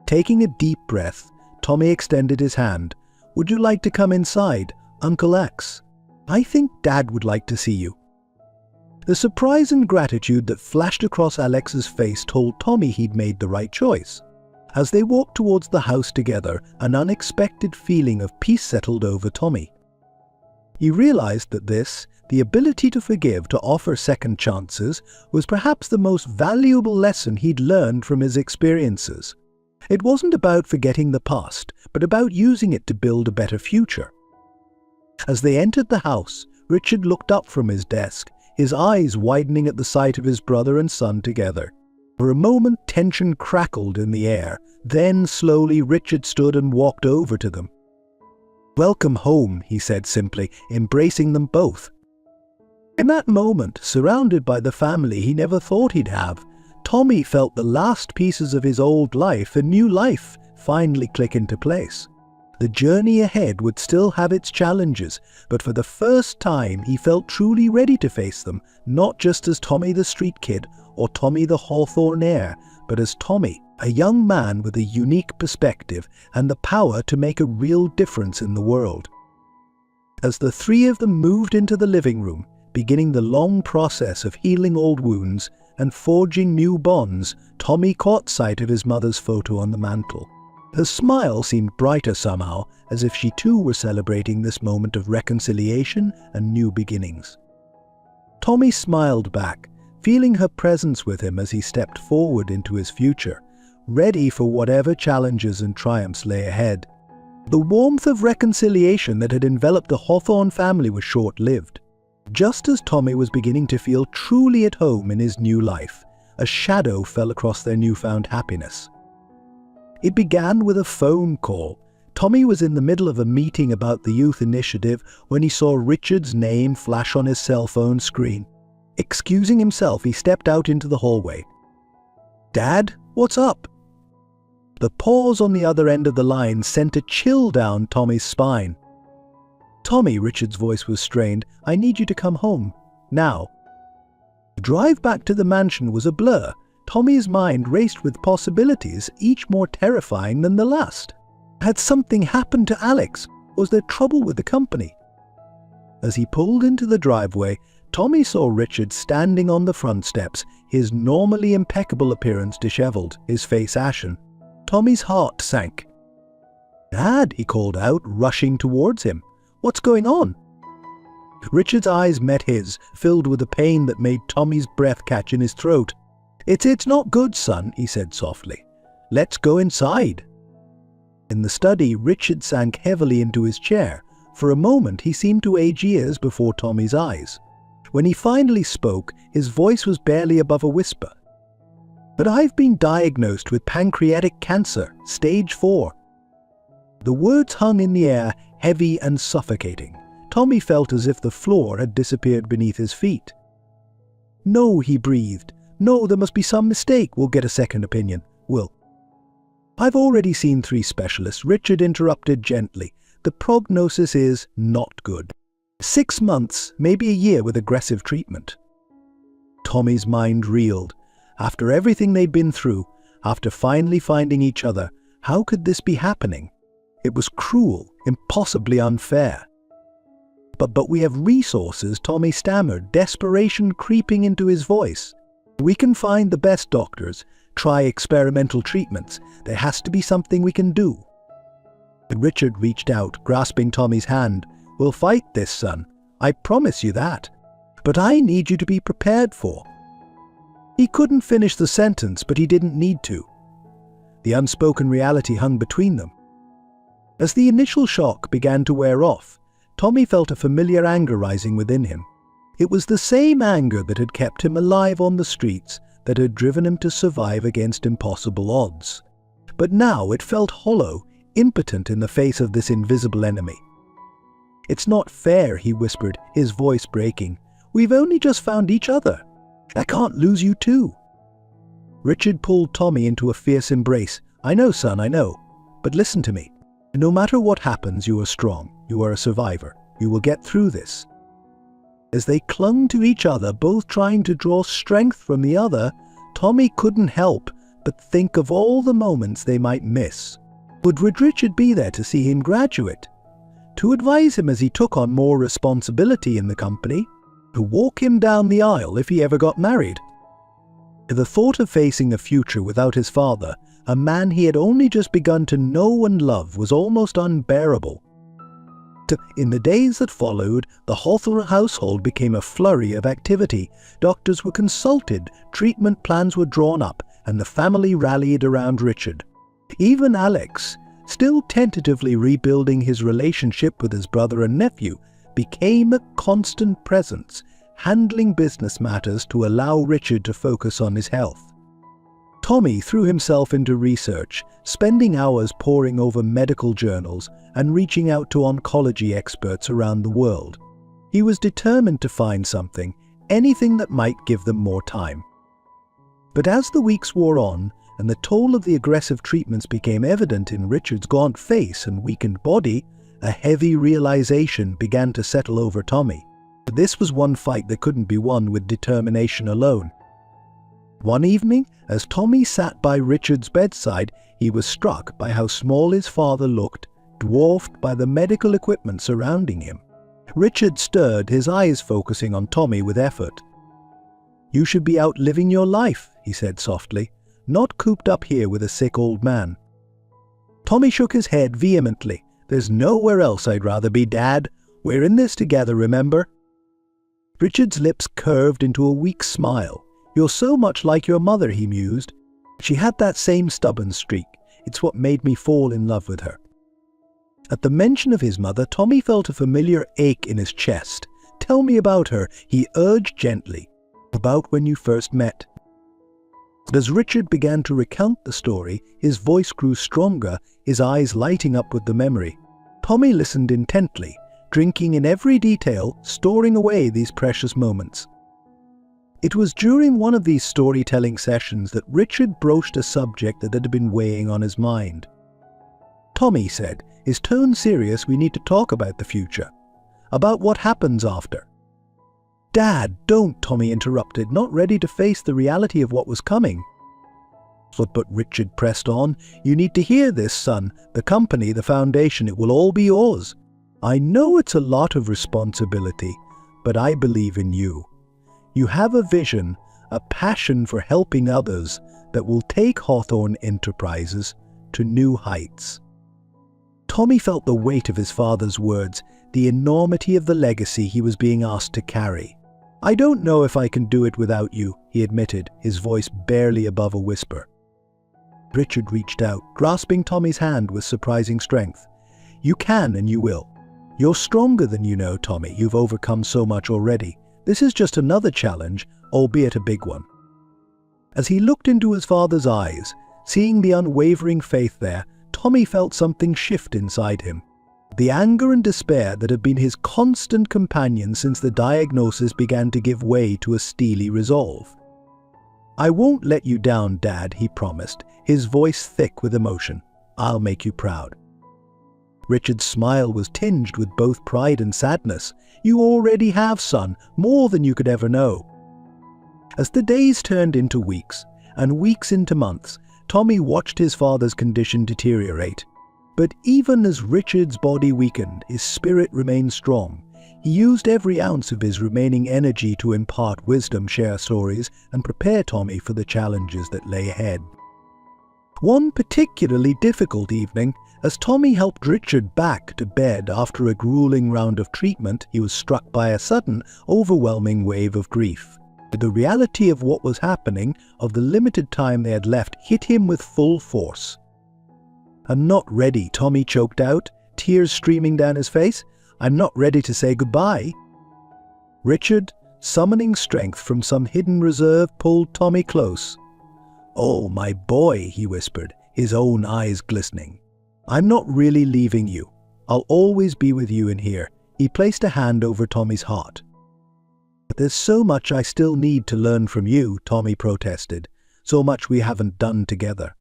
Taking a deep breath, Tommy extended his hand. "Would you like to come inside, Uncle X? I think Dad would like to see you." The surprise and gratitude that flashed across Alex's face told Tommy he'd made the right choice. As they walked towards the house together, an unexpected feeling of peace settled over Tommy. He realized that the ability to forgive, to offer second chances, was perhaps the most valuable lesson he'd learned from his experiences. It wasn't about forgetting the past, but about using it to build a better future. As they entered the house, Richard looked up from his desk, his eyes widening at the sight of his brother and son together. For a moment, tension crackled in the air. Then, slowly, Richard stood and walked over to them. "Welcome home," he said simply, embracing them both. In that moment, surrounded by the family he never thought he'd have, Tommy felt the last pieces of his old life and new life finally click into place. The journey ahead would still have its challenges, but for the first time he felt truly ready to face them, not just as Tommy the street kid or Tommy the Hawthorne heir, but as Tommy, a young man with a unique perspective and the power to make a real difference in the world. As the three of them moved into the living room, beginning the long process of healing old wounds and forging new bonds, Tommy caught sight of his mother's photo on the mantel. Her smile seemed brighter somehow, as if she too were celebrating this moment of reconciliation and new beginnings. Tommy smiled back, feeling her presence with him as he stepped forward into his future, ready for whatever challenges and triumphs lay ahead. The warmth of reconciliation that had enveloped the Hawthorne family was short-lived. Just as Tommy was beginning to feel truly at home in his new life, a shadow fell across their newfound happiness. It began with a phone call. Tommy was in the middle of a meeting about the youth initiative when he saw Richard's name flash on his cell phone screen. Excusing himself, he stepped out into the hallway. "Dad, what's up?" The pause on the other end of the line sent a chill down Tommy's spine. "Tommy," Richard's voice was strained, "I need you to come home. Now." The drive back to the mansion was a blur. Tommy's mind raced with possibilities, each more terrifying than the last. Had something happened to Alex? Was there trouble with the company? As he pulled into the driveway, Tommy saw Richard standing on the front steps, his normally impeccable appearance disheveled, his face ashen. Tommy's heart sank. "Dad," he called out, rushing towards him. "What's going on?" Richard's eyes met his, filled with a pain that made Tommy's breath catch in his throat. It's not good, son," he said softly. "Let's go inside." In the study, Richard sank heavily into his chair. For a moment, he seemed to age years before Tommy's eyes. When he finally spoke, his voice was barely above a whisper. "But I've been diagnosed with pancreatic cancer, stage 4. The words hung in the air, heavy and suffocating. Tommy felt as if the floor had disappeared beneath his feet. "No," he breathed. "No, there must be some mistake. We'll get a second opinion. We'll—" "I've already seen 3 specialists," Richard interrupted gently. "The prognosis is not good. 6 months, maybe a year with aggressive treatment." Tommy's mind reeled. After everything they'd been through, after finally finding each other, how could this be happening? It was cruel, impossibly unfair. But we have resources," Tommy stammered, desperation creeping into his voice. "We can find the best doctors, try experimental treatments. There has to be something we can do." Richard reached out, grasping Tommy's hand. "We'll fight this, son. I promise you that. But I need you to be prepared for—" He couldn't finish the sentence, but he didn't need to. The unspoken reality hung between them. As the initial shock began to wear off, Tommy felt a familiar anger rising within him. It was the same anger that had kept him alive on the streets, that had driven him to survive against impossible odds. But now it felt hollow, impotent in the face of this invisible enemy. "It's not fair," he whispered, his voice breaking. "We've only just found each other. I can't lose you too." Richard pulled Tommy into a fierce embrace. "I know, son, I know. But listen to me. No matter what happens, you are strong. You are a survivor. You will get through this." As they clung to each other, both trying to draw strength from the other, Tommy couldn't help but think of all the moments they might miss. Would Richard be there to see him graduate? To advise him as he took on more responsibility in the company? To walk him down the aisle if he ever got married? The thought of facing a future without his father, a man he had only just begun to know and love, was almost unbearable. In the days that followed, the Hawthorne household became a flurry of activity. Doctors were consulted, treatment plans were drawn up, and the family rallied around Richard. Even Alex, still tentatively rebuilding his relationship with his brother and nephew, became a constant presence, handling business matters to allow Richard to focus on his health. Tommy threw himself into research, spending hours poring over medical journals and reaching out to oncology experts around the world. He was determined to find something, anything that might give them more time. But as the weeks wore on, and the toll of the aggressive treatments became evident in Richard's gaunt face and weakened body, a heavy realization began to settle over Tommy. This was one fight that couldn't be won with determination alone. One evening, as Tommy sat by Richard's bedside, he was struck by how small his father looked, dwarfed by the medical equipment surrounding him. Richard stirred, his eyes focusing on Tommy with effort. "You should be out living your life," he said softly, "not cooped up here with a sick old man." Tommy shook his head vehemently. "There's nowhere else I'd rather be, Dad. We're in this together, remember?" Richard's lips curved into a weak smile. "You're so much like your mother," he mused. "She had that same stubborn streak. It's what made me fall in love with her." At the mention of his mother, Tommy felt a familiar ache in his chest. "Tell me about her," he urged gently. "About when you first met." But as Richard began to recount the story, his voice grew stronger, his eyes lighting up with the memory. Tommy listened intently, drinking in every detail, storing away these precious moments. It was during one of these storytelling sessions that Richard broached a subject that had been weighing on his mind. "Tommy," said, his tone serious, "we need to talk about the future. About what happens after." "Dad, don't," Tommy interrupted, not ready to face the reality of what was coming. But Richard pressed on. "You need to hear this, son. The company, the foundation, it will all be yours. I know it's a lot of responsibility, but I believe in you. You have a vision, a passion for helping others that will take Hawthorne Enterprises to new heights." Tommy felt the weight of his father's words, the enormity of the legacy he was being asked to carry. "I don't know if I can do it without you," he admitted, his voice barely above a whisper. Richard reached out, grasping Tommy's hand with surprising strength. "You can and you will. You're stronger than you know, Tommy. You've overcome so much already. This is just another challenge, albeit a big one." As he looked into his father's eyes, seeing the unwavering faith there, Tommy felt something shift inside him. The anger and despair that had been his constant companion since the diagnosis began to give way to a steely resolve. "I won't let you down, Dad," he promised, his voice thick with emotion. "I'll make you proud." Richard's smile was tinged with both pride and sadness. "You already have, son, more than you could ever know." As the days turned into weeks, and weeks into months, Tommy watched his father's condition deteriorate. But even as Richard's body weakened, his spirit remained strong. He used every ounce of his remaining energy to impart wisdom, share stories, and prepare Tommy for the challenges that lay ahead. One particularly difficult evening, as Tommy helped Richard back to bed after a grueling round of treatment, he was struck by a sudden, overwhelming wave of grief. The reality of what was happening, of the limited time they had left, hit him with full force. "I'm not ready," Tommy choked out, tears streaming down his face. "I'm not ready to say goodbye." Richard, summoning strength from some hidden reserve, pulled Tommy close. "Oh, my boy," he whispered, his own eyes glistening. "I'm not really leaving you. I'll always be with you in here." He placed a hand over Tommy's heart. "But there's so much I still need to learn from you," Tommy protested. "So much we haven't done together."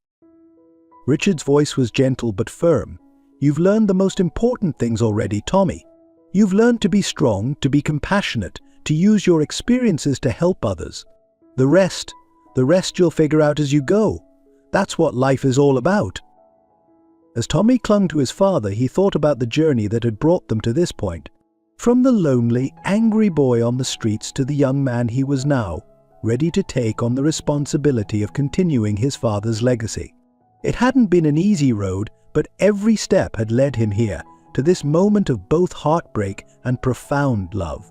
Richard's voice was gentle but firm. "You've learned the most important things already, Tommy. You've learned to be strong, to be compassionate, to use your experiences to help others. The rest you'll figure out as you go. That's what life is all about." As Tommy clung to his father, he thought about the journey that had brought them to this point. From the lonely, angry boy on the streets to the young man he was now, ready to take on the responsibility of continuing his father's legacy. It hadn't been an easy road, but every step had led him here, to this moment of both heartbreak and profound love.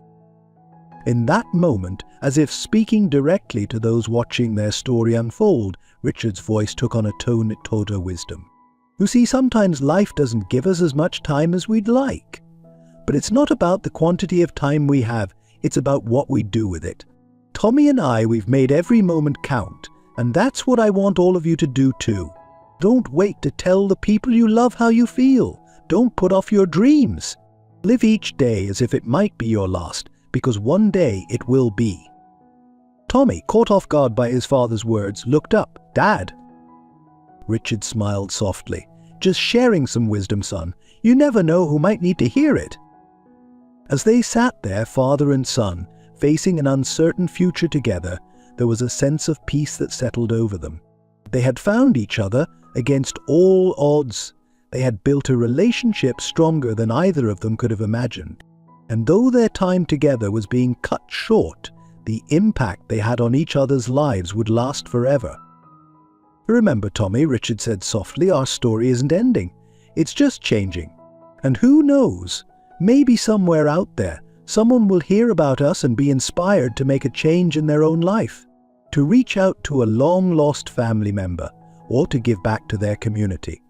In that moment, as if speaking directly to those watching their story unfold, Richard's voice took on a tone that told her wisdom. "You see, sometimes life doesn't give us as much time as we'd like. But it's not about the quantity of time we have, it's about what we do with it. Tommy and we've made every moment count, and that's what I want all of you to do too. Don't wait to tell the people you love how you feel. Don't put off your dreams. Live each day as if it might be your last, because one day it will be." Tommy, caught off guard by his father's words, looked up. "Dad?" Richard smiled softly. "Just sharing some wisdom, son. You never know who might need to hear it." As they sat there, father and son, facing an uncertain future together, there was a sense of peace that settled over them. They had found each other against all odds. They had built a relationship stronger than either of them could have imagined. And though their time together was being cut short, the impact they had on each other's lives would last forever. "Remember, Tommy," Richard said softly, "our story isn't ending. It's just changing. And who knows, maybe somewhere out there, someone will hear about us and be inspired to make a change in their own life, to reach out to a long-lost family member, or to give back to their community.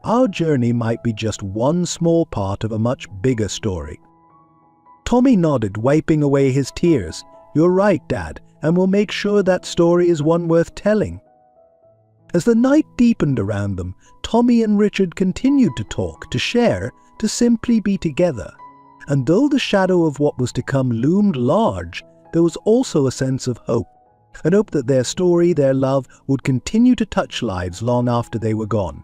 Our journey might be just one small part of a much bigger story." Tommy nodded, wiping away his tears. "You're right, Dad, and we'll make sure that story is one worth telling." As the night deepened around them, Tommy and Richard continued to talk, to share, to simply be together. And though the shadow of what was to come loomed large, there was also a sense of hope. An hope that their story, their love, would continue to touch lives long after they were gone.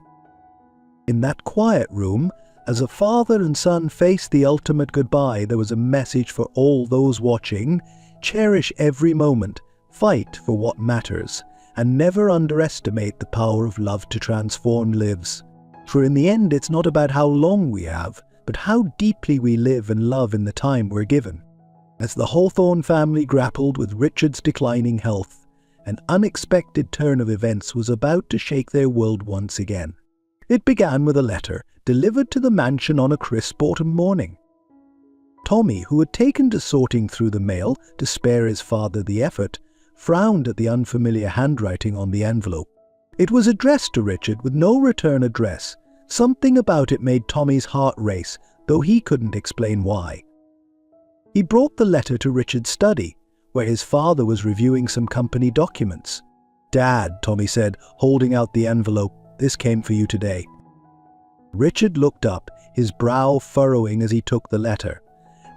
In that quiet room, as a father and son faced the ultimate goodbye, there was a message for all those watching: cherish every moment, fight for what matters, and never underestimate the power of love to transform lives. For in the end, it's not about how long we have, but how deeply we live and love in the time we're given. As the Hawthorne family grappled with Richard's declining health, an unexpected turn of events was about to shake their world once again. It began with a letter delivered to the mansion on a crisp autumn morning. Tommy, who had taken to sorting through the mail to spare his father the effort, frowned at the unfamiliar handwriting on the envelope. It was addressed to Richard with no return address. Something about it made Tommy's heart race, though he couldn't explain why. He brought the letter to Richard's study, where his father was reviewing some company documents. "Dad," Tommy said, holding out the envelope, "this came for you today." Richard looked up, his brow furrowing as he took the letter.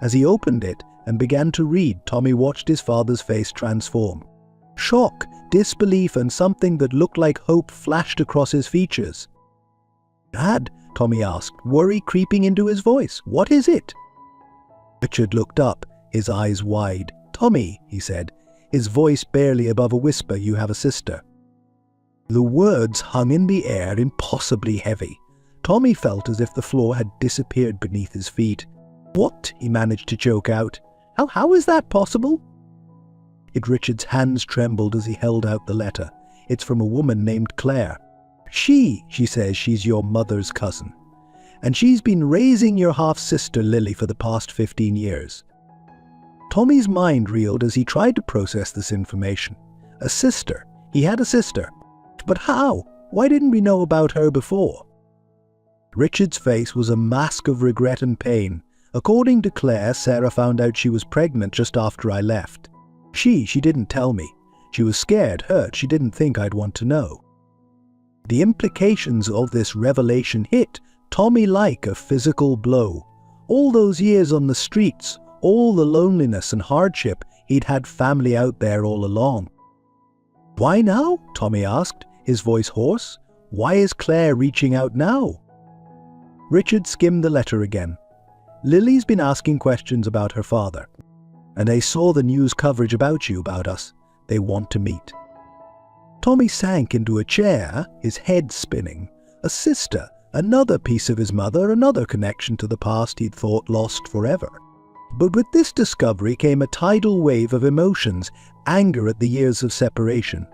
As he opened it and began to read, Tommy watched his father's face transform. Shock, disbelief, and something that looked like hope flashed across his features. "Dad," Tommy asked, worry creeping into his voice, "what is it?" Richard looked up, his eyes wide. "Tommy," he said, his voice barely above a whisper, "you have a sister." The words hung in the air, impossibly heavy. Tommy felt as if the floor had disappeared beneath his feet. "What?" he managed to choke out. How is that possible?" Richard's hands trembled as he held out the letter. "It's from a woman named Claire. She says she's your mother's cousin. And she's been raising your half-sister Lily for the past 15 years. Tommy's mind reeled as he tried to process this information. A sister. He had a sister. But how? Why didn't we know about her before? Richard's face was a mask of regret and pain. "According to Claire, Sarah found out she was pregnant just after I left. She didn't tell me. She was scared, hurt, she didn't think I'd want to know." The implications of this revelation hit Tommy like a physical blow. All those years on the streets, all the loneliness and hardship, he'd had family out there all along. "Why now?" Tommy asked, his voice hoarse. "Why is Claire reaching out now?" Richard skimmed the letter again. "Lily's been asking questions about her father, and they saw the news coverage about you, about us. They want to meet." Tommy sank into a chair, his head spinning. A sister, another piece of his mother, another connection to the past he'd thought lost forever. But with this discovery came a tidal wave of emotions: anger at the years of separation,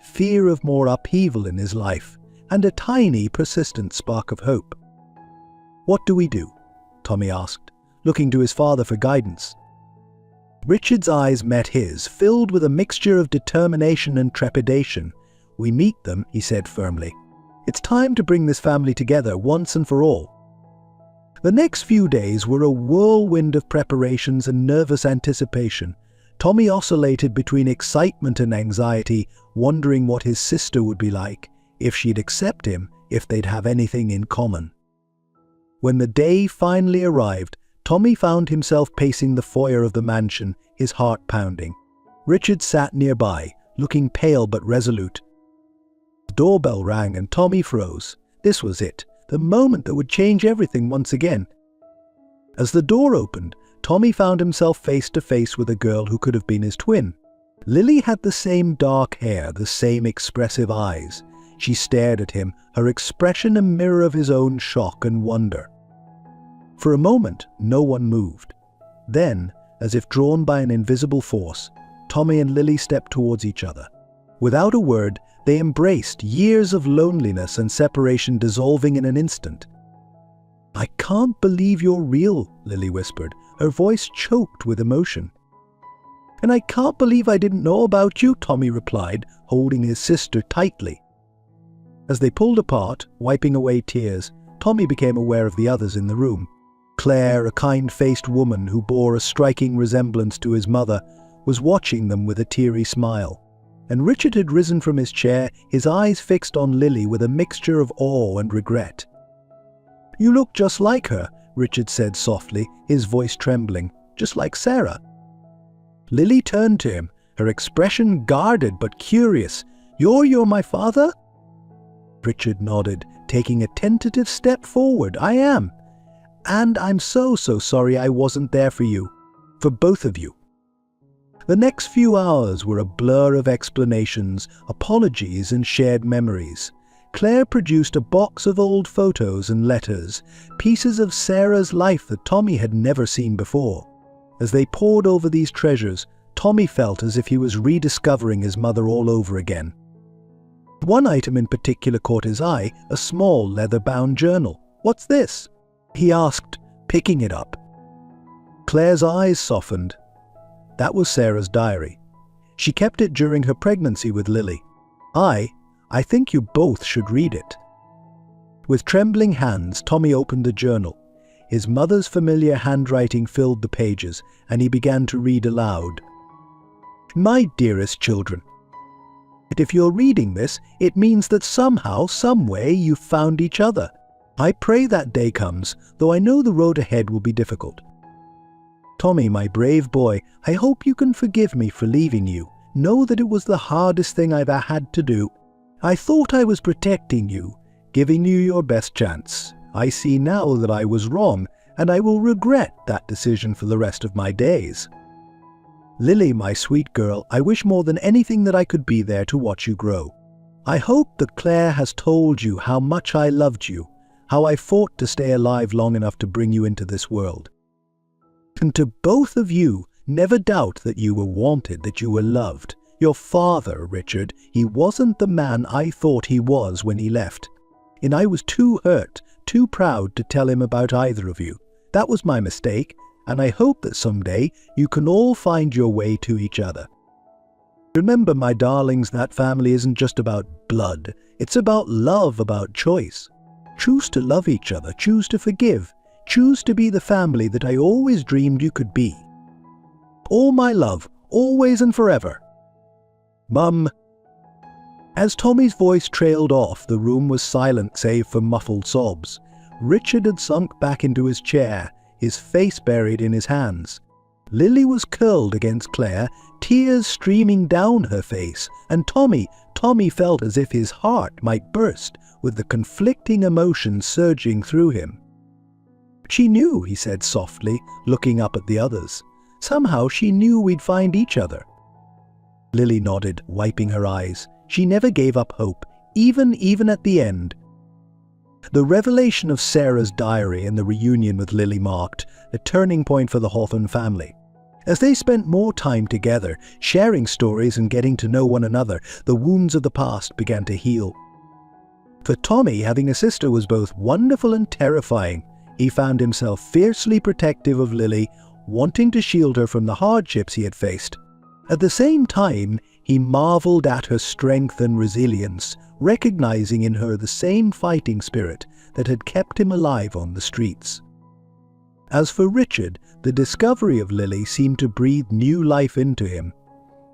fear of more upheaval in his life, and a tiny, persistent spark of hope. "What do we do?" Tommy asked, looking to his father for guidance. Richard's eyes met his, filled with a mixture of determination and trepidation. "We meet them," he said firmly. "It's time to bring this family together once and for all." The next few days were a whirlwind of preparations and nervous anticipation. Tommy oscillated between excitement and anxiety, wondering what his sister would be like, if she'd accept him, if they'd have anything in common. When the day finally arrived, Tommy found himself pacing the foyer of the mansion, his heart pounding. Richard sat nearby, looking pale but resolute. The doorbell rang and Tommy froze. This was it, the moment that would change everything once again. As the door opened, Tommy found himself face to face with a girl who could have been his twin. Lily had the same dark hair, the same expressive eyes. She stared at him, her expression a mirror of his own shock and wonder. For a moment, no one moved. Then, as if drawn by an invisible force, Tommy and Lily stepped towards each other. Without a word, they embraced, years of loneliness and separation dissolving in an instant. "I can't believe you're real," Lily whispered, her voice choked with emotion. "And I can't believe I didn't know about you," Tommy replied, holding his sister tightly. As they pulled apart, wiping away tears, Tommy became aware of the others in the room. Claire, a kind-faced woman who bore a striking resemblance to his mother, was watching them with a teary smile. And Richard had risen from his chair, his eyes fixed on Lily with a mixture of awe and regret. "You look just like her," Richard said softly, his voice trembling, "just like Sarah." Lily turned to him, her expression guarded but curious. You're my father?" Richard nodded, taking a tentative step forward. "I am. And I'm so sorry I wasn't there for you. For both of you." The next few hours were a blur of explanations, apologies and shared memories. Claire produced a box of old photos and letters, pieces of Sarah's life that Tommy had never seen before. As they pored over these treasures, Tommy felt as if he was rediscovering his mother all over again. One item in particular caught his eye, a small leather-bound journal. "What's this?" he asked, picking it up. Claire's eyes softened. That was Sarah's diary. She kept it during her pregnancy with Lily. I think you both should read it." With trembling hands, Tommy opened the journal. His mother's familiar handwriting filled the pages, and he began to read aloud. "My dearest children, if you're reading this, it means that somehow, some way, you've found each other. I pray that day comes, though I know the road ahead will be difficult. Tommy, my brave boy, I hope you can forgive me for leaving you. Know that it was the hardest thing I've had to do. I thought I was protecting you, giving you your best chance. I see now that I was wrong, and I will regret that decision for the rest of my days. Lily, my sweet girl, I wish more than anything that I could be there to watch you grow. I hope that Claire has told you how much I loved you, how I fought to stay alive long enough to bring you into this world. And to both of you, never doubt that you were wanted, that you were loved. Your father, Richard, he wasn't the man I thought he was when he left. And I was too hurt, too proud to tell him about either of you. That was my mistake, and I hope that someday you can all find your way to each other. Remember, my darlings, that family isn't just about blood. It's about love, about choice. Choose to love each other, choose to forgive, choose to be the family that I always dreamed you could be. All my love, always and forever. Mum." As Tommy's voice trailed off, the room was silent save for muffled sobs. Richard had sunk back into his chair, his face buried in his hands. Lily was curled against Claire, tears streaming down her face, and Tommy felt as if his heart might burst with the conflicting emotions surging through him. "She knew," he said softly, looking up at the others. "Somehow she knew we'd find each other." Lily nodded, wiping her eyes. She never gave up hope, even at the end. The revelation of Sarah's diary and the reunion with Lily marked a turning point for the Hawthorne family. As they spent more time together, sharing stories and getting to know one another, the wounds of the past began to heal. For Tommy, having a sister was both wonderful and terrifying. He found himself fiercely protective of Lily, wanting to shield her from the hardships he had faced. At the same time, he marveled at her strength and resilience, recognizing in her the same fighting spirit that had kept him alive on the streets. As for Richard, the discovery of Lily seemed to breathe new life into him.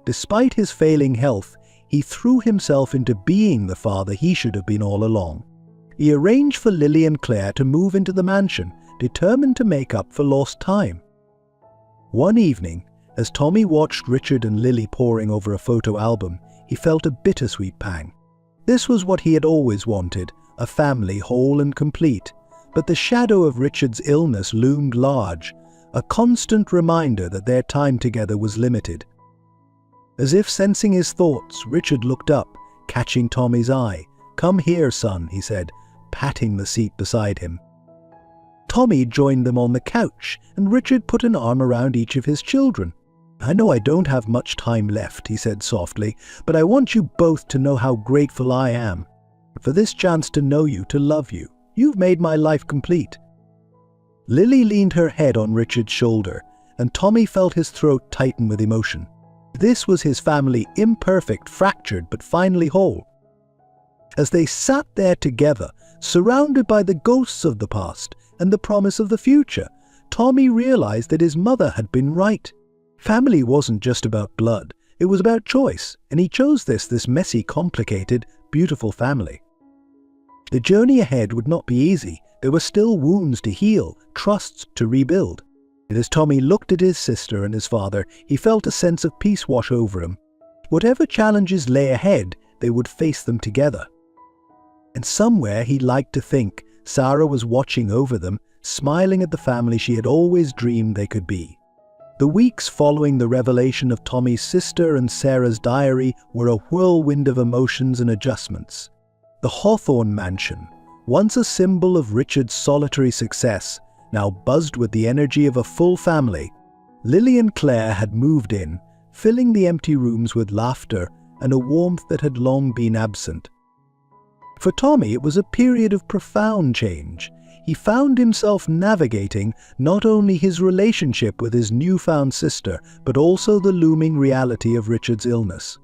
Despite his failing health, he threw himself into being the father he should have been all along. He arranged for Lily and Claire to move into the mansion, determined to make up for lost time. One evening, as Tommy watched Richard and Lily poring over a photo album, he felt a bittersweet pang. This was what he had always wanted, a family whole and complete. But the shadow of Richard's illness loomed large, a constant reminder that their time together was limited. As if sensing his thoughts, Richard looked up, catching Tommy's eye. "Come here, son," he said, patting the seat beside him. Tommy joined them on the couch, and Richard put an arm around each of his children. "I know I don't have much time left," he said softly, "but I want you both to know how grateful I am for this chance to know you, to love you. You've made my life complete." Lily leaned her head on Richard's shoulder, and Tommy felt his throat tighten with emotion. This was his family, imperfect, fractured, but finally whole. As they sat there together, surrounded by the ghosts of the past and the promise of the future, Tommy realized that his mother had been right. Family wasn't just about blood, it was about choice, and he chose this messy, complicated, beautiful family. The journey ahead would not be easy. There were still wounds to heal, trusts to rebuild. And as Tommy looked at his sister and his father, he felt a sense of peace wash over him. Whatever challenges lay ahead, they would face them together. And somewhere he liked to think Sarah was watching over them, smiling at the family she had always dreamed they could be. The weeks following the revelation of Tommy's sister and Sarah's diary were a whirlwind of emotions and adjustments. The Hawthorne mansion, once a symbol of Richard's solitary success, now buzzed with the energy of a full family. Lily and Claire had moved in, filling the empty rooms with laughter and a warmth that had long been absent. For Tommy, it was a period of profound change. He found himself navigating not only his relationship with his newfound sister, but also the looming reality of Richard's illness.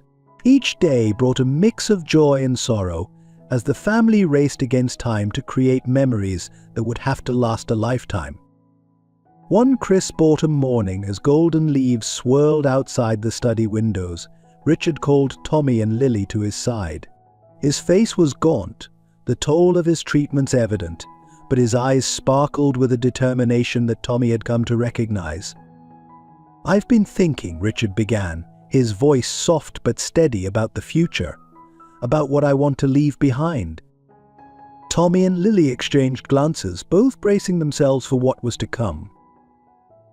Each day brought a mix of joy and sorrow, as the family raced against time to create memories that would have to last a lifetime. One crisp autumn morning, as golden leaves swirled outside the study windows, Richard called Tommy and Lily to his side. His face was gaunt, the toll of his treatments evident, but his eyes sparkled with a determination that Tommy had come to recognize. "I've been thinking," Richard began, his voice soft but steady, "about the future, about what I want to leave behind." Tommy and Lily exchanged glances, both bracing themselves for what was to come.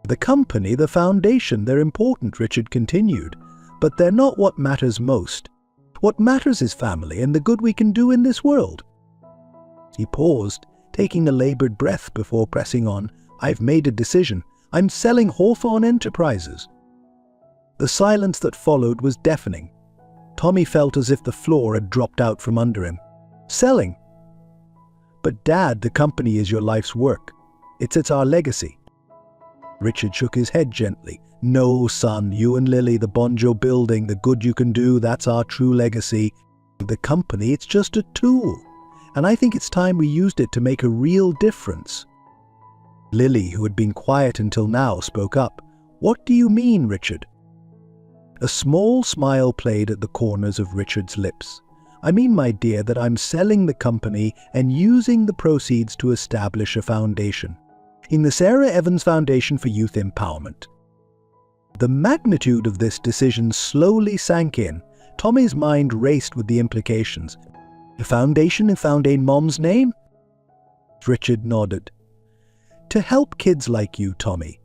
"The company, the foundation, they're important," Richard continued, "but they're not what matters most. What matters is family and the good we can do in this world." He paused, taking a labored breath before pressing on. "I've made a decision. I'm selling Hawthorne Enterprises." The silence that followed was deafening. Tommy felt as if the floor had dropped out from under him. "Selling? But Dad, the company is your life's work. It's our legacy." Richard shook his head gently. "No, son, you and Lily, the bond you're building, the good you can do, that's our true legacy. The company, it's just a tool. And I think it's time we used it to make a real difference." Lily, who had been quiet until now, spoke up. "What do you mean, Richard?" A small smile played at the corners of Richard's lips. "I mean, my dear, that I'm selling the company and using the proceeds to establish a foundation. In the Sarah Evans Foundation for Youth Empowerment." The magnitude of this decision slowly sank in. Tommy's mind raced with the implications. "A foundation found in Mom's name?" Richard nodded. "To help kids like you, Tommy.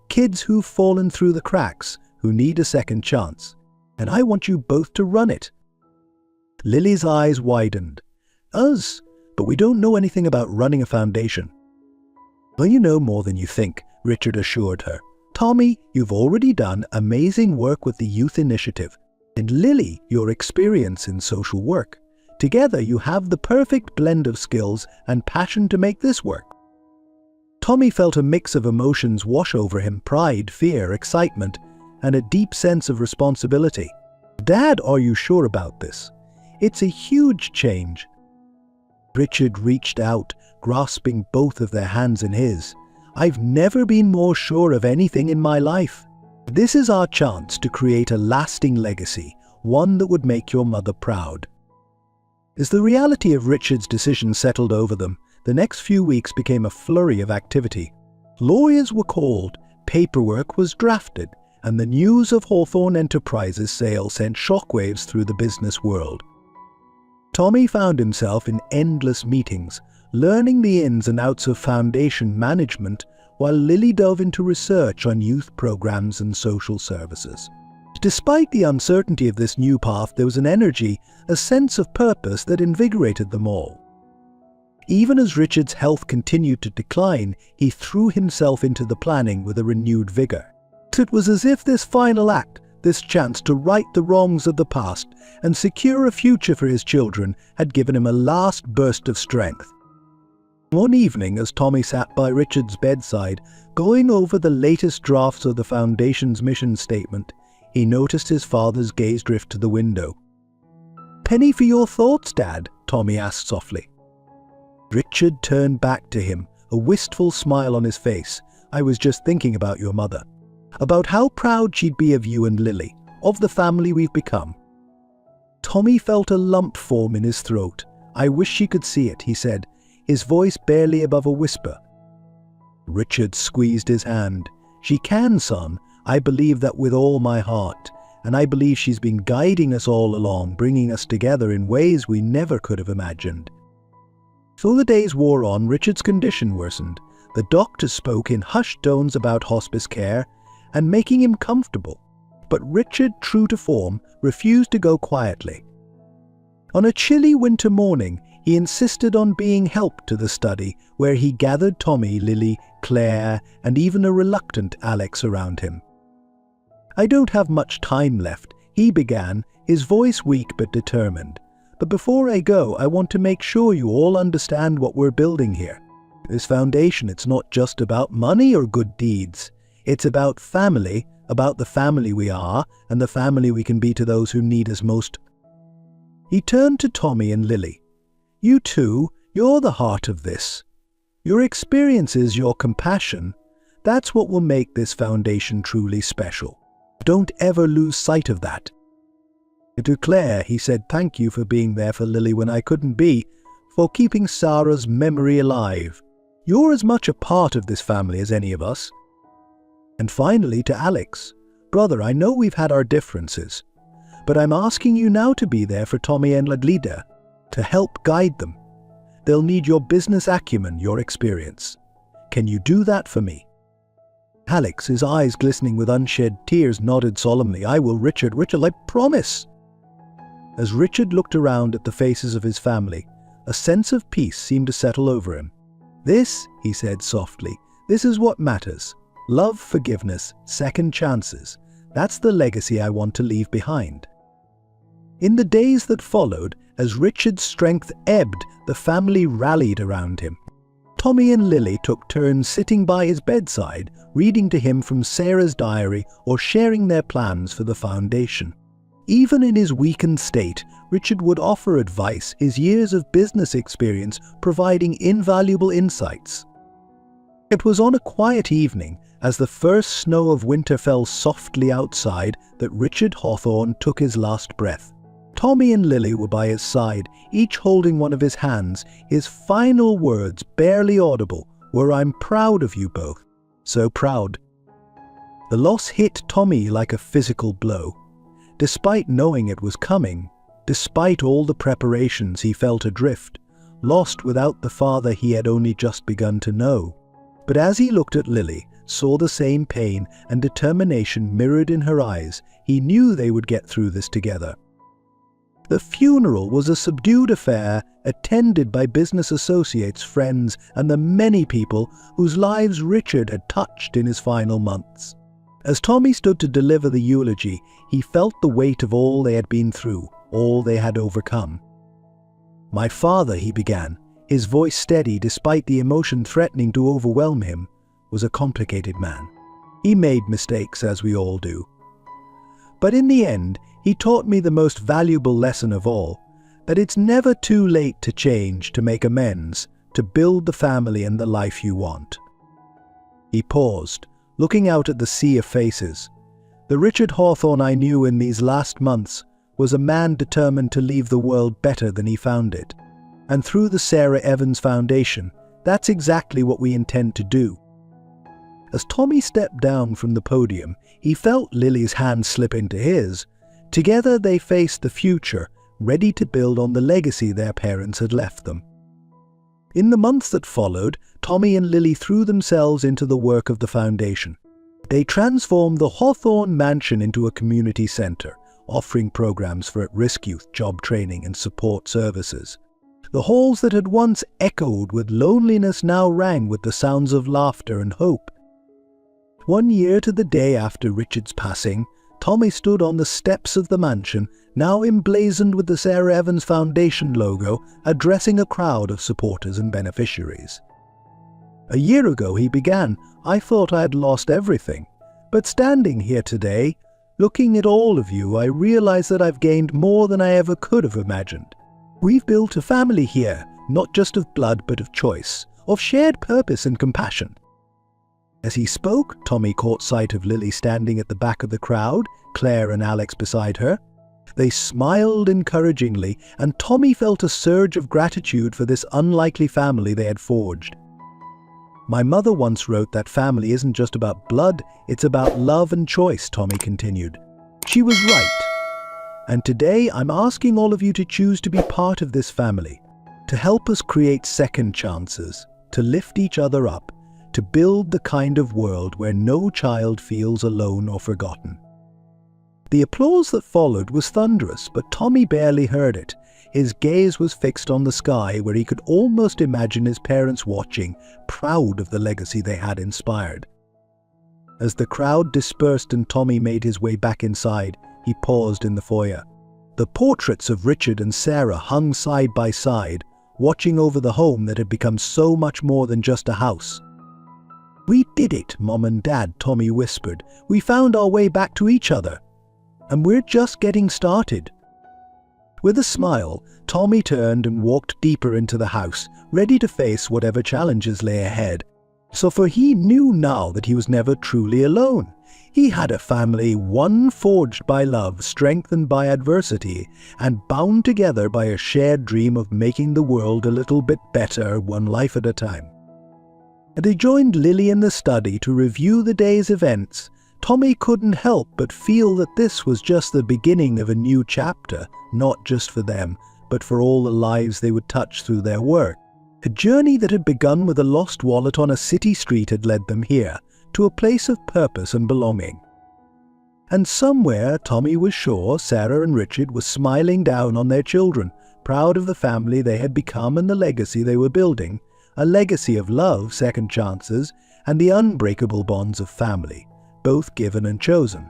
Kids who've fallen through the cracks, who need a second chance. And I want you both to run it." Lily's eyes widened. "Us? But we don't know anything about running a foundation." "Well, you know more than you think," Richard assured her. "Tommy, you've already done amazing work with the youth initiative. And Lily, your experience in social work. Together you have the perfect blend of skills and passion to make this work." Tommy felt a mix of emotions wash over him: pride, fear, excitement, and a deep sense of responsibility. "Dad, are you sure about this? It's a huge change." Richard reached out, grasping both of their hands in his. "I've never been more sure of anything in my life. This is our chance to create a lasting legacy, one that would make your mother proud." As the reality of Richard's decision settled over them, the next few weeks became a flurry of activity. Lawyers were called, paperwork was drafted, and the news of Hawthorne Enterprises' sale sent shockwaves through the business world. Tommy found himself in endless meetings, learning the ins and outs of foundation management, while Lily dove into research on youth programs and social services. Despite the uncertainty of this new path, there was an energy, a sense of purpose that invigorated them all. Even as Richard's health continued to decline, he threw himself into the planning with a renewed vigor. It was as if this final act, this chance to right the wrongs of the past and secure a future for his children, had given him a last burst of strength. One evening, as Tommy sat by Richard's bedside, going over the latest drafts of the Foundation's mission statement, he noticed his father's gaze drift to the window. "Penny for your thoughts, Dad?" Tommy asked softly. Richard turned back to him, a wistful smile on his face. "I was just thinking about your mother. About how proud she'd be of you and Lily, of the family we've become." Tommy felt a lump form in his throat. "I wish she could see it," he said, his voice barely above a whisper. Richard squeezed his hand. "She can, son. I believe that with all my heart. And I believe she's been guiding us all along, bringing us together in ways we never could have imagined." So the days wore on. Richard's condition worsened. The doctors spoke in hushed tones about hospice care and making him comfortable. But Richard, true to form, refused to go quietly. On a chilly winter morning, he insisted on being helped to the study, where he gathered Tommy, Lily, Claire, and even a reluctant Alex around him. "I don't have much time left," he began, his voice weak but determined. "But before I go, I want to make sure you all understand what we're building here. This foundation, it's not just about money or good deeds. It's about family, about the family we are, and the family we can be to those who need us most." He turned to Tommy and Lily. "You two, you're the heart of this. Your experiences, your compassion, that's what will make this foundation truly special. Don't ever lose sight of that." To Claire, he said, "Thank you for being there for Lily when I couldn't be, for keeping Sarah's memory alive. You're as much a part of this family as any of us." And finally to Alex, "Brother, I know we've had our differences, but I'm asking you now to be there for Tommy and Ladlida, to help guide them. They'll need your business acumen, your experience. Can you do that for me?" Alex, his eyes glistening with unshed tears, nodded solemnly. "I will, Richard, I promise." As Richard looked around at the faces of his family, a sense of peace seemed to settle over him. "This," he said softly, "this is what matters. Love, forgiveness, second chances. That's the legacy I want to leave behind." In the days that followed, as Richard's strength ebbed, the family rallied around him. Tommy and Lily took turns sitting by his bedside, reading to him from Sarah's diary or sharing their plans for the foundation. Even in his weakened state, Richard would offer advice, his years of business experience providing invaluable insights. It was on a quiet evening, as the first snow of winter fell softly outside, that Richard Hawthorne took his last breath. Tommy and Lily were by his side, each holding one of his hands. His final words, barely audible, were, "I'm proud of you both. So proud." The loss hit Tommy like a physical blow. Despite knowing it was coming, despite all the preparations, he felt adrift, lost without the father he had only just begun to know. But as he looked at Lily, saw the same pain and determination mirrored in her eyes, he knew they would get through this together. The funeral was a subdued affair attended by business associates, friends, and the many people whose lives Richard had touched in his final months. As Tommy stood to deliver the eulogy, he felt the weight of all they had been through, all they had overcome. "My father," he began, his voice steady despite the emotion threatening to overwhelm him, was a complicated man. He made mistakes, as we all do. But in the end, he taught me the most valuable lesson of all, that it's never too late to change, to make amends, to build the family and the life you want. He paused, looking out at the sea of faces. The Richard Hawthorne I knew in these last months was a man determined to leave the world better than he found it. And through the Sarah Evans Foundation, that's exactly what we intend to do. As Tommy stepped down from the podium, he felt Lily's hand slip into his. Together they faced the future, ready to build on the legacy their parents had left them. In the months that followed, Tommy and Lily threw themselves into the work of the foundation. They transformed the Hawthorne Mansion into a community center, offering programs for at-risk youth, job training, and support services. The halls that had once echoed with loneliness now rang with the sounds of laughter and hope. 1 year to the day after Richard's passing, Tommy stood on the steps of the mansion, now emblazoned with the Sarah Evans Foundation logo, addressing a crowd of supporters and beneficiaries. A year ago he began, "I thought I had lost everything. But standing here today, looking at all of you, I realize that I've gained more than I ever could have imagined. We've built a family here, not just of blood but of choice, of shared purpose and compassion." As he spoke, Tommy caught sight of Lily standing at the back of the crowd, Claire and Alex beside her. They smiled encouragingly, and Tommy felt a surge of gratitude for this unlikely family they had forged. "My mother once wrote that family isn't just about blood, it's about love and choice," Tommy continued. "She was right. And today I'm asking all of you to choose to be part of this family, to help us create second chances, to lift each other up, to build the kind of world where no child feels alone or forgotten." The applause that followed was thunderous, but Tommy barely heard it. His gaze was fixed on the sky, where he could almost imagine his parents watching, proud of the legacy they had inspired. As the crowd dispersed and Tommy made his way back inside, he paused in the foyer. The portraits of Richard and Sarah hung side by side, watching over the home that had become so much more than just a house. "We did it, Mom and Dad," Tommy whispered. "We found our way back to each other. And we're just getting started." With a smile, Tommy turned and walked deeper into the house, ready to face whatever challenges lay ahead. For he knew now that he was never truly alone. He had a family, one forged by love, strengthened by adversity, and bound together by a shared dream of making the world a little bit better, one life at a time. As they joined Lily in the study to review the day's events, Tommy couldn't help but feel that this was just the beginning of a new chapter, not just for them, but for all the lives they would touch through their work. A journey that had begun with a lost wallet on a city street had led them here, to a place of purpose and belonging. And somewhere, Tommy was sure, Sarah and Richard were smiling down on their children, proud of the family they had become and the legacy they were building, a legacy of love, second chances, and the unbreakable bonds of family, both given and chosen.